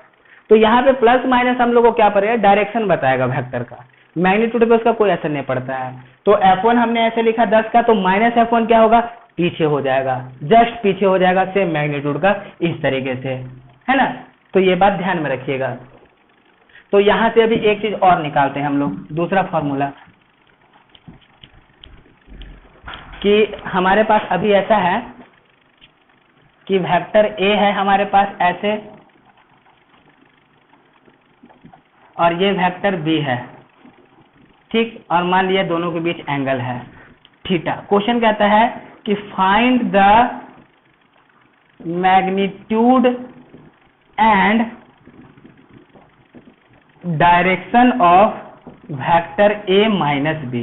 तो यहाँ पे प्लस माइनस हम लोग को क्या पड़ेगा डायरेक्शन बताएगा वेक्टर का, मैग्नीट्यूड पे उसका कोई असर नहीं पड़ता है। तो F1 हमने ऐसे लिखा 10 का, तो माइनस F1 क्या होगा पीछे हो जाएगा, जस्ट पीछे हो जाएगा सेम मैग्नीट्यूड का, इस तरीके से, है ना। तो ये बात ध्यान में रखिएगा। तो यहाँ से अभी एक चीज और निकालते हैं हम लोग, दूसरा फॉर्मूला, कि हमारे पास अभी ऐसा है कि वेक्टर A है हमारे पास ऐसे और ये वेक्टर बी है, ठीक। और मान लिया दोनों के बीच एंगल है थीटा। क्वेश्चन कहता है कि find the magnitude and direction of vector A minus B,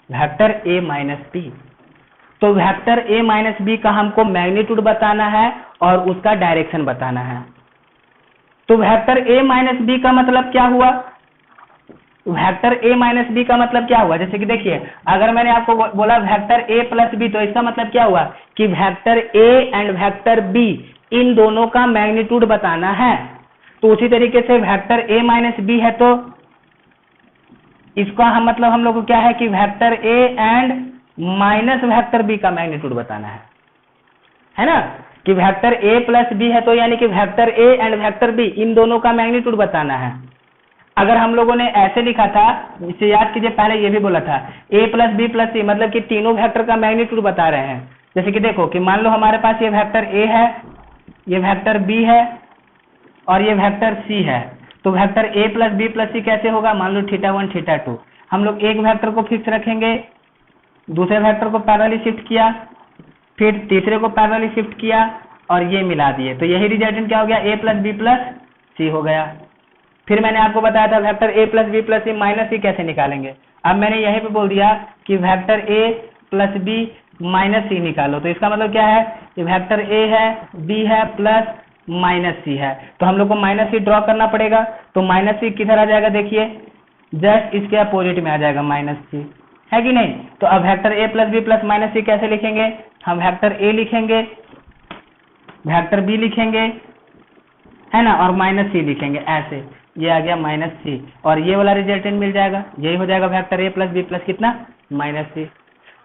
vector A minus B. तो वेक्टर ए माइनस बी का हमको मैग्नीट्यूड बताना है और उसका डायरेक्शन बताना है। तो वेक्टर ए माइनस बी का मतलब क्या हुआ, वेक्टर ए माइनस बी का मतलब क्या हुआ, जैसे कि देखिए अगर मैंने आपको बोला वेक्टर ए प्लस बी, तो इसका मतलब क्या हुआ कि vector A and vector be in दोनों का मैग्नीट्यूड बताना है। तो उसी तरीके से वेक्टर ए माइनस बी है तो इसका हम मतलब हम लोग को क्या है कि vector A and minus vector B का मैग्नीट्यूड बताना है ना, कि वेक्टर ए प्लस बी है तो यानी कि vector A and vector be in दोनों का मैग्नीट्यूड बताना है। अगर हम लोगों ने ऐसे लिखा था, इसे याद कीजिए, पहले ये भी बोला था a प्लस बी प्लस सी, मतलब कि तीनों वेक्टर का मैग्नीट्यूड बता रहे हैं। जैसे कि देखो कि मान लो हमारे पास ये वेक्टर a है, ये वेक्टर b है और ये वेक्टर c है। तो vector a plus B plus C कैसे होगा, मान लो θ1 θ2। हम लोग एक वेक्टर को फिक्स रखेंगे, दूसरे वेक्टर को पैरेलली शिफ्ट किया, फिर तीसरे को पैरेलली शिफ्ट किया और ये मिला दिए, तो यही रिजल्टेंट क्या हो गया, a plus B plus C हो गया। फिर मैंने आपको बताया था vector A plus B plus C minus C कैसे निकालेंगे। अब मैंने यहीं पे बोल दिया कि vector A plus B minus C निकालो। तो इसका मतलब क्या है कि वेक्टर ए है, बी है प्लस माइनस सी है, तो हम लोग को माइनस सी ड्रॉ करना पड़ेगा। तो माइनस सी किधर आ जाएगा, देखिए जस्ट इसके अपोजिट में आ जाएगा माइनस सी, है कि नहीं। तो अब vector A plus B plus minus C कैसे लिखेंगे, हम वेक्टर ए लिखेंगे, वेक्टर बी लिखेंगे, है ना, और माइनस सी लिखेंगे, ऐसे ये आ गया माइनस सी और ये वाला रिजल्टेंट मिल जाएगा, यही हो जाएगा vector A plus B plus कितना माइनस सी।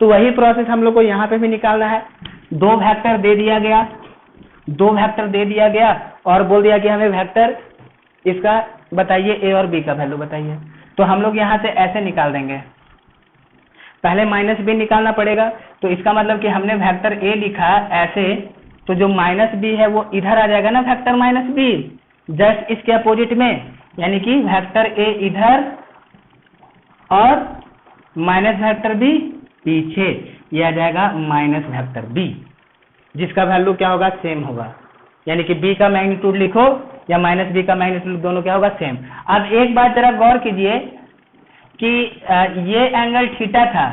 तो वही प्रोसेस हम लोग को यहाँ पे भी निकालना है। दो वेक्टर दे दिया गया, दो वेक्टर दे दिया गया और बोल दिया कि हमें वेक्टर इसका बताइए ए और बी का वैल्यू बताइए। तो हम लोग यहाँ से ऐसे निकाल देंगे, पहले माइनस बी निकालना पड़ेगा। तो इसका मतलब कि हमने वेक्टर ए लिखा ऐसे, तो जो माइनस बी है वो इधर आ जाएगा ना, वेक्टर माइनस बी जस्ट इसके अपोजिट में, यानी कि वेक्टर ए इधर और माइनस वेक्टर बी पीछे, ये आ जाएगा माइनस वेक्टर बी, जिसका वैल्यू क्या होगा, सेम होगा। यानी कि बी का मैग्नीट्यूड लिखो या माइनस बी का मैग्नीट्यूड, दोनों क्या होगा, सेम। अब एक बात जरा गौर कीजिए कि ये एंगल थीटा था,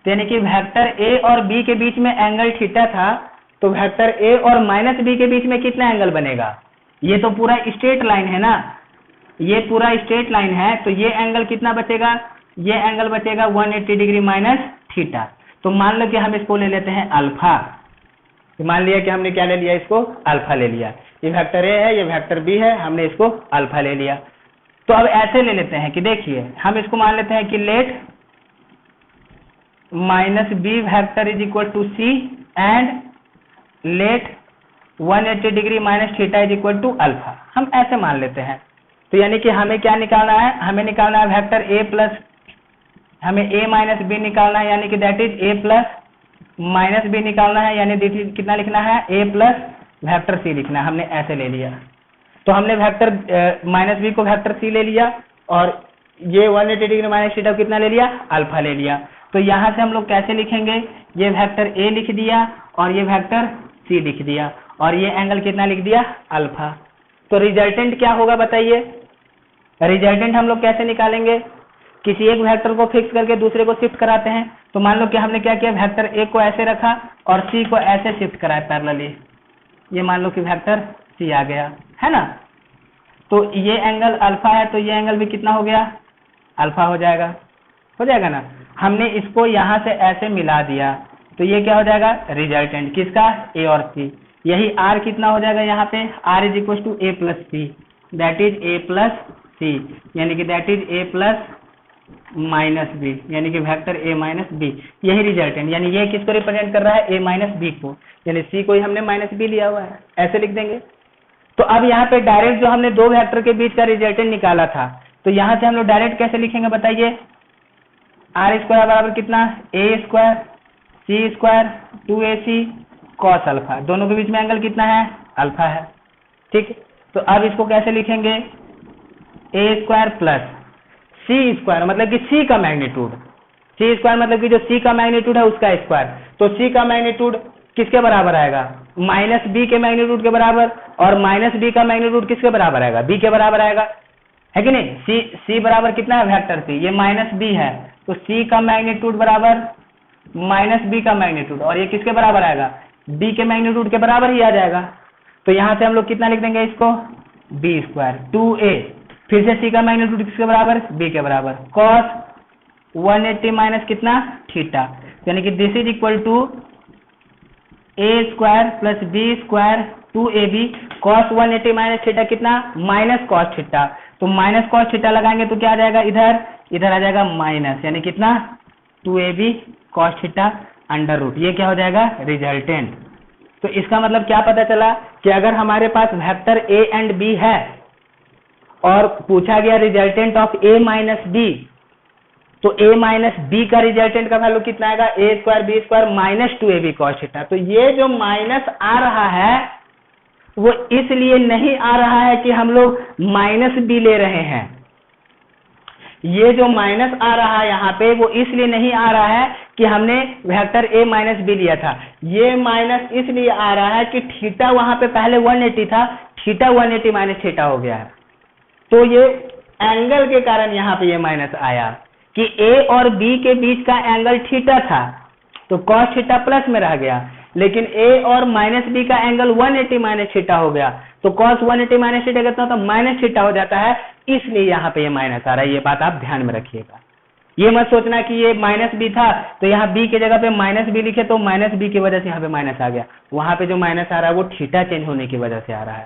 यानी कि वेक्टर ए और बी के बीच में एंगल थीटा था, तो वेक्टर ए और माइनस बी के बीच में कितना एंगल बनेगा, ये तो पूरा स्ट्रेट लाइन है ना, ये पूरा स्ट्रेट लाइन है, तो ये एंगल कितना बचेगा, ये एंगल बचेगा 180 डिग्री माइनस थीटा। तो मान लो कि हम इसको ले लेते हैं अल्फा, मान लिया कि हमने क्या ले लिया, इसको अल्फा ले लिया। ये वेक्टर ए है, ये वेक्टर बी है, हमने इसको अल्फा ले लिया। तो अब ऐसे ले लेते हैं कि देखिए हम इसको मान लेते हैं कि let minus B vector is equal to C and let 180 degree minus theta is equal to alpha, हम ऐसे मान लेते हैं। तो यानी कि हमें क्या निकालना है, हमें निकालना है वेक्टर ए प्लस, हमें ए माइनस बी निकालना है, यानी कि that is A plus minus B निकालना है, यानी कितना लिखना है, ए प्लस वेक्टर सी लिखना है। हमने ऐसे ले लिया, तो हमने वेक्टर माइनस बी को वेक्टर सी ले लिया और ये 180 डिग्री माइनस थीटा कितना ले लिया, अल्फा ले लिया। तो यहाँ से हम लोग कैसे लिखेंगे, ये वेक्टर ए लिख दिया और ये वेक्टर सी लिख दिया और ये एंगल कितना लिख दिया, अल्फा। तो रिजल्टेंट क्या होगा बताइए, रिजल्टेंट हम लोग कैसे निकालेंगे, किसी एक वेक्टर को फिक्स करके दूसरे को शिफ्ट कराते हैं। तो मान लो कि हमने क्या किया, वेक्टर ए को ऐसे रखा और सी को ऐसे शिफ्ट कराया पैरेलली, ये मान लो कि वेक्टर सी आ गया, है ना। तो ये एंगल अल्फा है, तो ये एंगल भी कितना हो गया, अल्फा हो जाएगा ना। हमने इसको यहाँ से ऐसे मिला दिया, तो ये क्या हो जाएगा, रिजल्टेंट किसका, ए और सी। यही आर कितना हो जाएगा यहाँ पे, R is equal to A plus C, that is A plus C, यानी कि that is A plus minus B, यानी कि वेक्टर ए माइनस बी, यही रिजल्टेंट। यानी ये किसको रिप्रेजेंट कर रहा है, ए माइनस बी को, यानी सी को ही हमने माइनस बी लिया हुआ है, ऐसे लिख देंगे। तो अब यहाँ पे डायरेक्ट जो हमने दो वेक्टर के बीच का रिजल्टेंट निकाला था, तो यहाँ से हम लोग डायरेक्ट कैसे लिखेंगे बताइए, आर स्क्वायर बराबर कितना, ए स्क्वायर सी स्क्वायर 2ac कॉस अल्फा, दोनों के बीच में एंगल कितना है, अल्फा है, ठीक। तो अब इसको कैसे लिखेंगे, ए स्क्वायर प्लस सी स्क्वायर, मतलब कि सी का मैग्नीट्यूड, सी स्क्वायर मतलब कि जो सी का मैग्नीट्यूड है उसका स्क्वायर। तो सी का मैग्नीट्यूड किसके बराबर आएगा, माइनस बी के मैग्नीट्यूड के बराबर, और माइनस बी का मैग्नीट्यूड किसके बराबर आएगा, बी के बराबर आएगा, है कि नहीं। सी बराबर कितना है, वेक्टर सी, ये माइनस बी है, तो सी का मैग्नीट्यूड बराबर माइनस बी का मैग्नीट्यूड, और ये किसके बराबर आएगा, बी के मैग्नीट्यूड के बराबर ही आ जाएगा। तो यहां से हम लोग कितना लिख देंगे इसको, बी स्क्वायर 2a, फिर से सी का मैग्नीट्यूड किसके बराबर, बी के बराबर, कॉस 180 माइनस कितना, थीटा, यानी कि this is equal to A square plus B square 2ab cos 180 minus theta कितना, माइनस कॉस थीटा। तो माइनस कॉस थीटा लगाएंगे तो क्या आ जाएगा, इधर आ जाएगा माइनस, यानी कितना 2ab cos theta under root, ये क्या हो जाएगा, रिजल्टेंट। तो इसका मतलब क्या पता चला कि अगर हमारे पास वेक्टर ए एंड बी है और पूछा गया resultant of A minus B, तो a माइनस बी का रिजल्टेंट का वैल्यू कितना आएगा, A square B square minus 2ab cos theta. तो ये जो माइनस आ रहा है वो इसलिए नहीं आ रहा है कि हम लोग माइनस बी ले रहे हैं, ये जो माइनस आ रहा है यहाँ पे वो इसलिए नहीं आ रहा है कि हमने वेक्टर a माइनस बी लिया था, ये माइनस इसलिए आ रहा है कि थीटा वहां पे पहले 180 था, थीटा 180 माइनस थीटा हो गया है। तो ये एंगल के कारण यहाँ पे ये माइनस आया कि a और b के बीच का एंगल थीटा था, तो cos थीटा प्लस में रह गया, लेकिन a और माइनस b का एंगल 180 माइनस थीटा हो गया, तो cos 180 माइनस थीटा कितना होता है, माइनस थीटा हो जाता है, इसलिए यहाँ पे ये माइनस आ रहा है। ये बात आप ध्यान में रखिएगा, ये मत सोचना कि ये माइनस बी था तो यहाँ b के जगह पे माइनस बी लिखे तो माइनस बी की वजह से यहाँ पे माइनस आ गया, वहां पे जो माइनस आ रहा है वो थीटा चेंज होने की वजह से आ रहा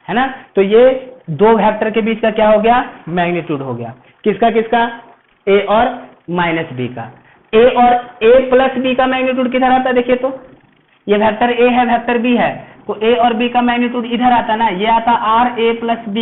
है ना। तो ये दो वेक्टर के बीच का क्या हो गया, मैग्नीट्यूड हो गया, किसका किसका, a और माइनस बी का। a और a प्लस बी का मैग्नीट्यूड किधर आता है, देखिए तो ये वेक्टर a है वेक्टर b है, तो a और b का मैग्नीट्यूड इधर आता ना, ये आता r a प्लस b,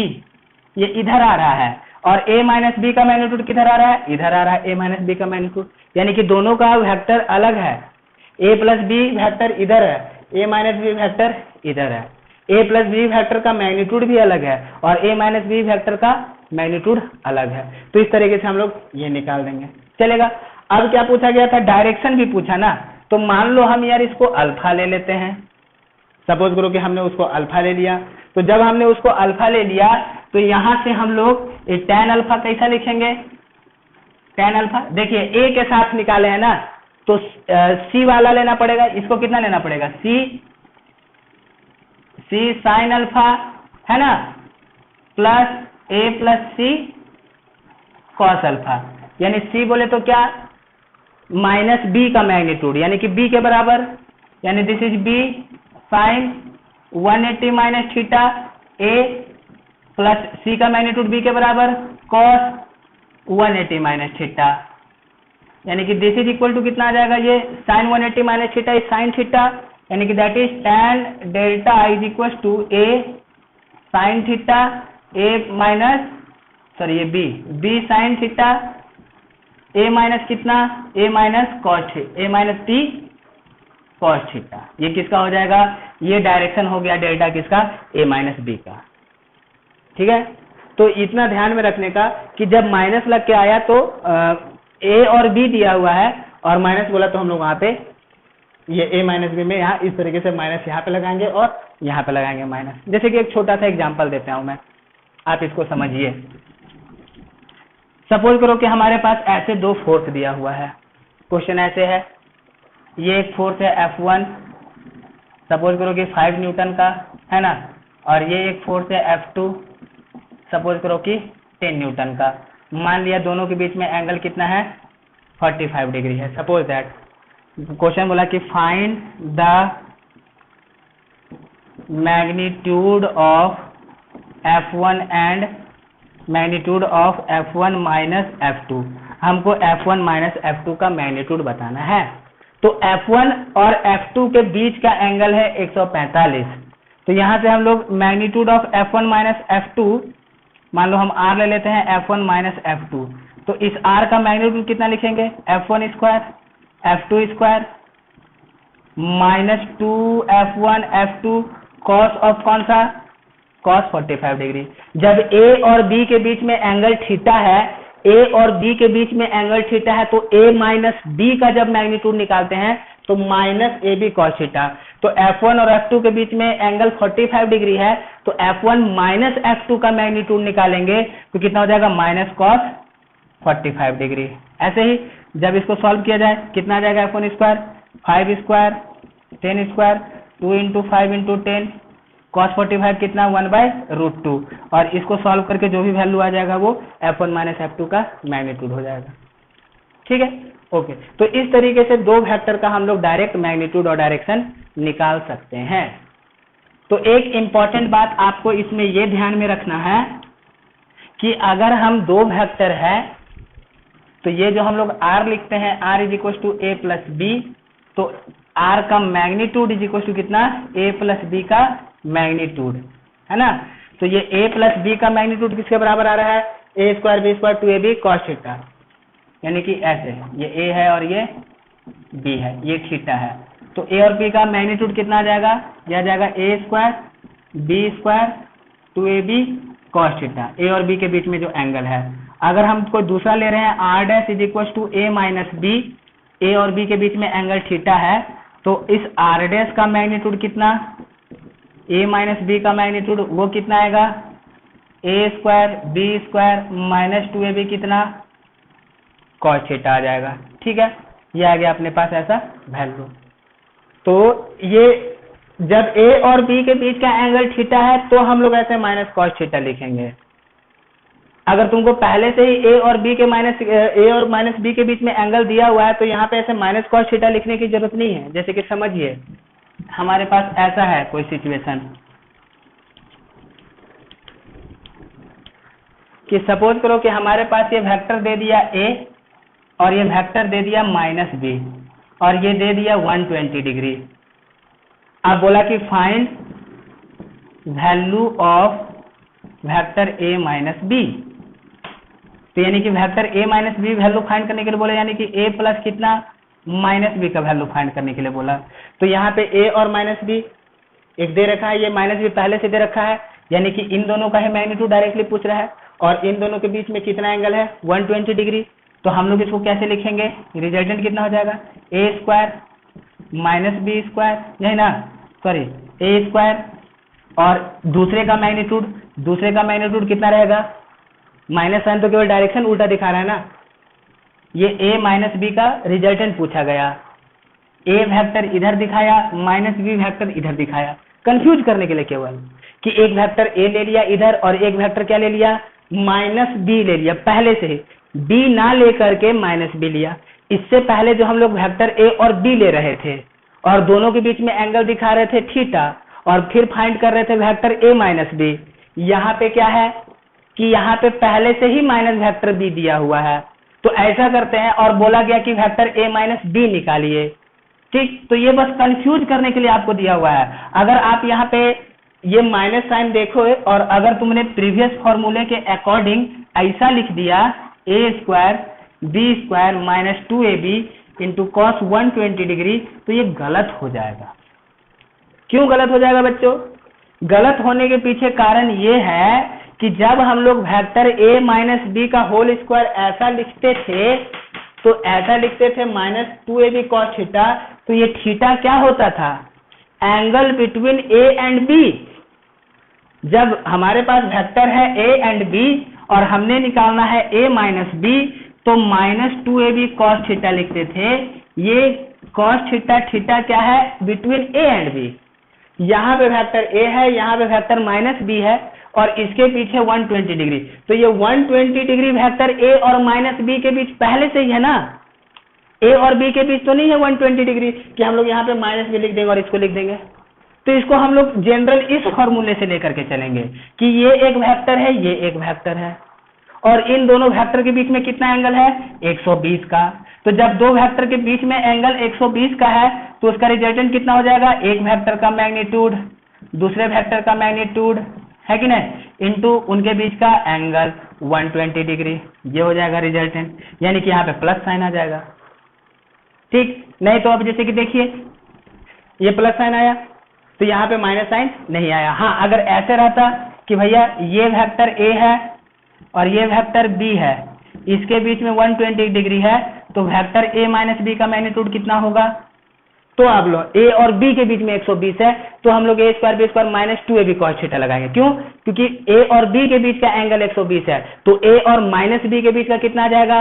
ये इधर आ रहा है, और a माइनस बी का मैग्नीट्यूड किधर आ रहा है, इधर आ रहा है a माइनस बी का मैग्नीट्यूड, यानी कि दोनों का वेक्टर अलग है, a प्लस बी वेक्टर इधर है, a माइनस बी वेक्टर इधर है, a प्लस बी वेक्टर का मैग्नीट्यूड भी अलग है और a माइनस बी वेक्टर का मैग्नीट्यूड अलग है। तो इस तरीके से हम लोग ये निकाल देंगे, चलेगा। अब क्या पूछा गया था, डायरेक्शन भी पूछा ना, तो मान लो हम यार इसको अल्फा ले लेते हैं, सपोज करो कि हमने उसको अल्फा ले लिया, तो जब हमने उसको अल्फा ले लिया तो यहां से हम लोग tan अल्फा कैसा लिखेंगे, tan अल्फा, देखिए a के साथ निकाले हैं ना, तो c वाला लेना पड़ेगा, इसको कितना लेना पड़ेगा, c साइन अल्फा है ना, plus a plus C cos alpha, यानी c बोले तो क्या, माइनस b का मैग्नीट्यूड, यानी कि b के बराबर, यानी this is b sine 180 minus theta a plus c का मैग्नीट्यूड b के बराबर cos 180 माइनस थीटा, यानी कि दिस इज इक्वल टू कितना आ जाएगा, ये sine 180 minus theta is sine theta, यानी कि that is tan delta is equal to a sine theta a minus sorry ये b sine theta a minus कितना, a minus cos a minus t cos theta, ये किसका हो जाएगा, ये direction हो गया डेल्टा किसका, a माइनस बी का, ठीक है। तो इतना ध्यान में रखने का कि जब माइनस लग के आया तो a और b दिया हुआ है और माइनस बोला तो हम लोग वहां पे ये a माइनस बी में यहाँ इस तरीके से माइनस यहाँ पे लगाएंगे और यहाँ पे लगाएंगे माइनस। जैसे कि एक छोटा सा एग्जांपल देता हूं मैं, आप इसको समझिए। सपोज करो कि हमारे पास ऐसे दो फोर्स दिया हुआ है, क्वेश्चन ऐसे है, ये एक फोर्स है F1, सपोज करो कि 5 न्यूटन का है ना, और ये एक फोर्स है F2, सपोज करो कि 10 न्यूटन का। मान लिया दोनों के बीच में एंगल कितना है, 45 डिग्री है। सपोज दैट क्वेश्चन बोला कि find the magnitude of F1 and magnitude of F1 minus F2, हमको F1 माइनस F2 का मैग्नीट्यूड बताना है। तो F1 और F2 के बीच का एंगल है 145, तो यहां से हम लोग magnitude of F1 minus F2, मान लो हम R ले लेते हैं F1 माइनस F2, तो इस R का मैग्नीट्यूड कितना लिखेंगे, F1 square F2 square minus 2 F1 F2 cos of कौन सा cos 45 डिग्री। जब A और B के बीच में एंगल थीटा है, A और B के बीच में एंगल थीटा है, तो A माइनस B का जब मैग्नीट्यूड निकालते हैं तो माइनस AB cos थीटा। तो F1 और F2 के बीच में एंगल 45 डिग्री है, तो F1 माइनस F2 का मैग्नीट्यूड निकालेंगे तो कितना हो जाएगा, माइनस cos 45 डिग्री। ऐसे ही जब इसको सॉल्व किया जाए कितना आ जाएगा, F1 square 5 square 10 square 2 into 5 into 10 cos 45 कितना 1/√2, और इसको सॉल्व करके जो भी वैल्यू आ जाएगा वो F1 माइनस F2 का मैग्नीट्यूड हो जाएगा। ठीक है, ओके। तो इस तरीके से दो वेक्टर का हम लोग डायरेक्ट मैग्नीट्यूड और डायरेक्शन निकाल सकते हैं। तो एक इंपॉर्टेंट बात आपको इसमें ये ध्यान में रखना है कि अगर हम दो वेक्टर है तो ये जो हम लोग R लिखते हैं, R is equal to A plus B, तो R का मैग्नीट्यूड इज इक्वल टू कितना, A प्लस बी का मैग्नीट्यूड, है ना। तो ये A प्लस बी का मैग्नीट्यूड किसके बराबर आ रहा है, A square B square 2AB cos theta, यानी कि ऐसे ये A है और ये B है, ये थीटा है। तो A और B का मैग्नीट्यूड कितना आ जाएगा, यह आ जाएगा A square B square 2AB cos theta, A और B के बीच में जो एंगल है। अगर हम कोई दूसरा ले रहे हैं R dash is equal to A minus B, A और B के बीच में एंगल थीटा है, तो इस R डैश का मैग्नीट्यूड कितना, A माइनस बी का मैग्नीट्यूड वो कितना आएगा, A square B square minus 2AB कितना cos थीटा आ जाएगा। ठीक है, ये आ गया अपने पास ऐसा वैल्यू। तो ये जब A और B के बीच का एंगल थीटा है तो हम लोग ऐसे माइनस cos थीटा लिखेंगे। अगर तुमको पहले से ही A और माइनस B के बीच में एंगल दिया हुआ है तो यहाँ पे ऐसे माइनस cos थीटा लिखने की जरूरत नहीं है। जैसे कि समझिए हमारे पास ऐसा है कोई सिचुएशन कि सपोज करो कि हमारे पास ये वेक्टर दे दिया A और ये वेक्टर दे दिया माइनस B और ये दे दिया 120 डिग्री। अब बोला कि find value of vector A minus B, तो यानी कि vector A minus B value find करने के लिए बोला, यानी कि A प्लस कितना माइनस बी का वैल्यू फाइंड करने के लिए बोला। तो यहाँ पे A और माइनस बी एक दे रखा है, ये माइनस बी पहले से दे रखा है, यानी कि इन दोनों का ही मैग्नीट्यूड डायरेक्टली पूछ रहा है, और इन दोनों के बीच में कितना एंगल है 120 डिग्री। तो हम लोग इसको कैसे लिखेंगे, रिजल्टेंट कितना हो जाएगा, A square minus B square, यही ना, सॉरी A स्क्वायर, और दूसरे का मैग्नीट्यूड कितना रहेगा, माइनस साइन तो केवल डायरेक्शन उल्टा दिखा रहा है ना। ये A माइनस बी का रिजल्टेंट पूछा गया, A वेक्टर इधर दिखाया, माइनस बी वेक्टर इधर दिखाया, कंफ्यूज करने के लिए केवल कि एक वेक्टर A ले लिया इधर और एक वेक्टर क्या ले लिया, माइनस बी ले लिया, पहले से ही B ना लेकर के माइनस बी लिया। इससे पहले जो हम लोग वेक्टर A और B ले रहे थे और दोनों के बीच में एंगल दिखा रहे थे थीटा, और फिर फाइंड कर रहे थे वेक्टर A माइनस बी। यहाँ पे क्या है कि यहाँ पे पहले से ही माइनस वेक्टर बी दिया हुआ है, तो ऐसा करते हैं और बोला गया कि वेक्टर A माइनस बी निकालिए। ठीक, तो ये बस कंफ्यूज करने के लिए आपको दिया हुआ है। अगर आप यहाँ पे ये माइनस साइन देखो और अगर तुमने प्रीवियस फॉर्मूले के अकॉर्डिंग ऐसा लिख दिया A square B square minus 2AB into cos 120 degree, तो ये गलत हो जाएगा। क्यों गलत हो जाएगा बच्चों, गलत होने के पीछे कारण ये है कि जब हम लोग वेक्टर A माइनस बी का होल स्क्वायर ऐसा लिखते थे तो ऐसा लिखते थे माइनस 2AB cos थीटा, तो ये थीटा क्या होता था, angle between A and B। जब हमारे पास वेक्टर है A एंड B और हमने निकालना है A माइनस बी, तो माइनस 2AB cos थीटा लिखते थे। ये cos थीटा क्या है, बिटवीन A एंड B। यहाँ पे वेक्टर A है, यहाँ पे वेक्टर माइनस बी है और इसके पीछे 120 डिग्री, तो ये 120 डिग्री वेक्टर A और माइनस बी के बीच पहले से ही है ना। A और B के बीच तो नहीं है 120 डिग्री कि हम लोग यहाँ पे माइनस बी लिख देंगे और इसको लिख देंगे। तो इसको हम लोग जनरल इस फॉर्मूले से लेकर के चलेंगे कि ये एक वेक्टर है, ये एक वेक्टर है, और इन दोनों वेक्टर के बीच में कितना एंगल है, 120 का। तो जब दो वेक्टर के बीच में एंगल 120 का है तो उसका रिजल्टेंट कितना हो जाएगा, एक वेक्टर का मैग्नीट्यूड दूसरे वेक्टर का मैग्नीट्यूड, है कि नहीं, इनटू उनके बीच का एंगल 120 डिग्री, ये हो जाएगा रिजल्टेंट, यानी कि यहाँ पे प्लस साइन आ जाएगा। ठीक, नहीं तो अब जैसे कि देखिए ये प्लस साइन आया तो यहाँ पे माइनस साइन नहीं आया। हाँ, अगर ऐसे रहता कि भैया ये वेक्टर ए है और ये वेक्टर बी है, इसके बीच में 120 डिग्री है, तो वेक्टर ए माइनस बी का मैग्नीट्यूड कितना होगा? तो आप लोग ए और बी के बीच में 120 है, तो हम लोग A square B square minus 2ab cos theta लगाएंगे। क्यों? क्योंकि ए और बी के बीच का एंगल 120 है, तो ए और माइनस बी के बीच का कितना आ जाएगा,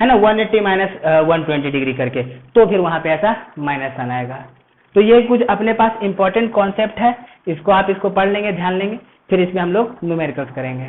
है ना, 180 माइनस 120 डिग्री करके, तो फिर वहां पे ऐसा माइनस साइन आएगा। तो ये कुछ अपने पास इंपॉर्टेंट कॉन्सेप्ट है, इसको आप इसको पढ़ लेंगे, ध्यान लेंगे, फिर इसमें हम लोग न्यूमेरिकल्स करेंगे।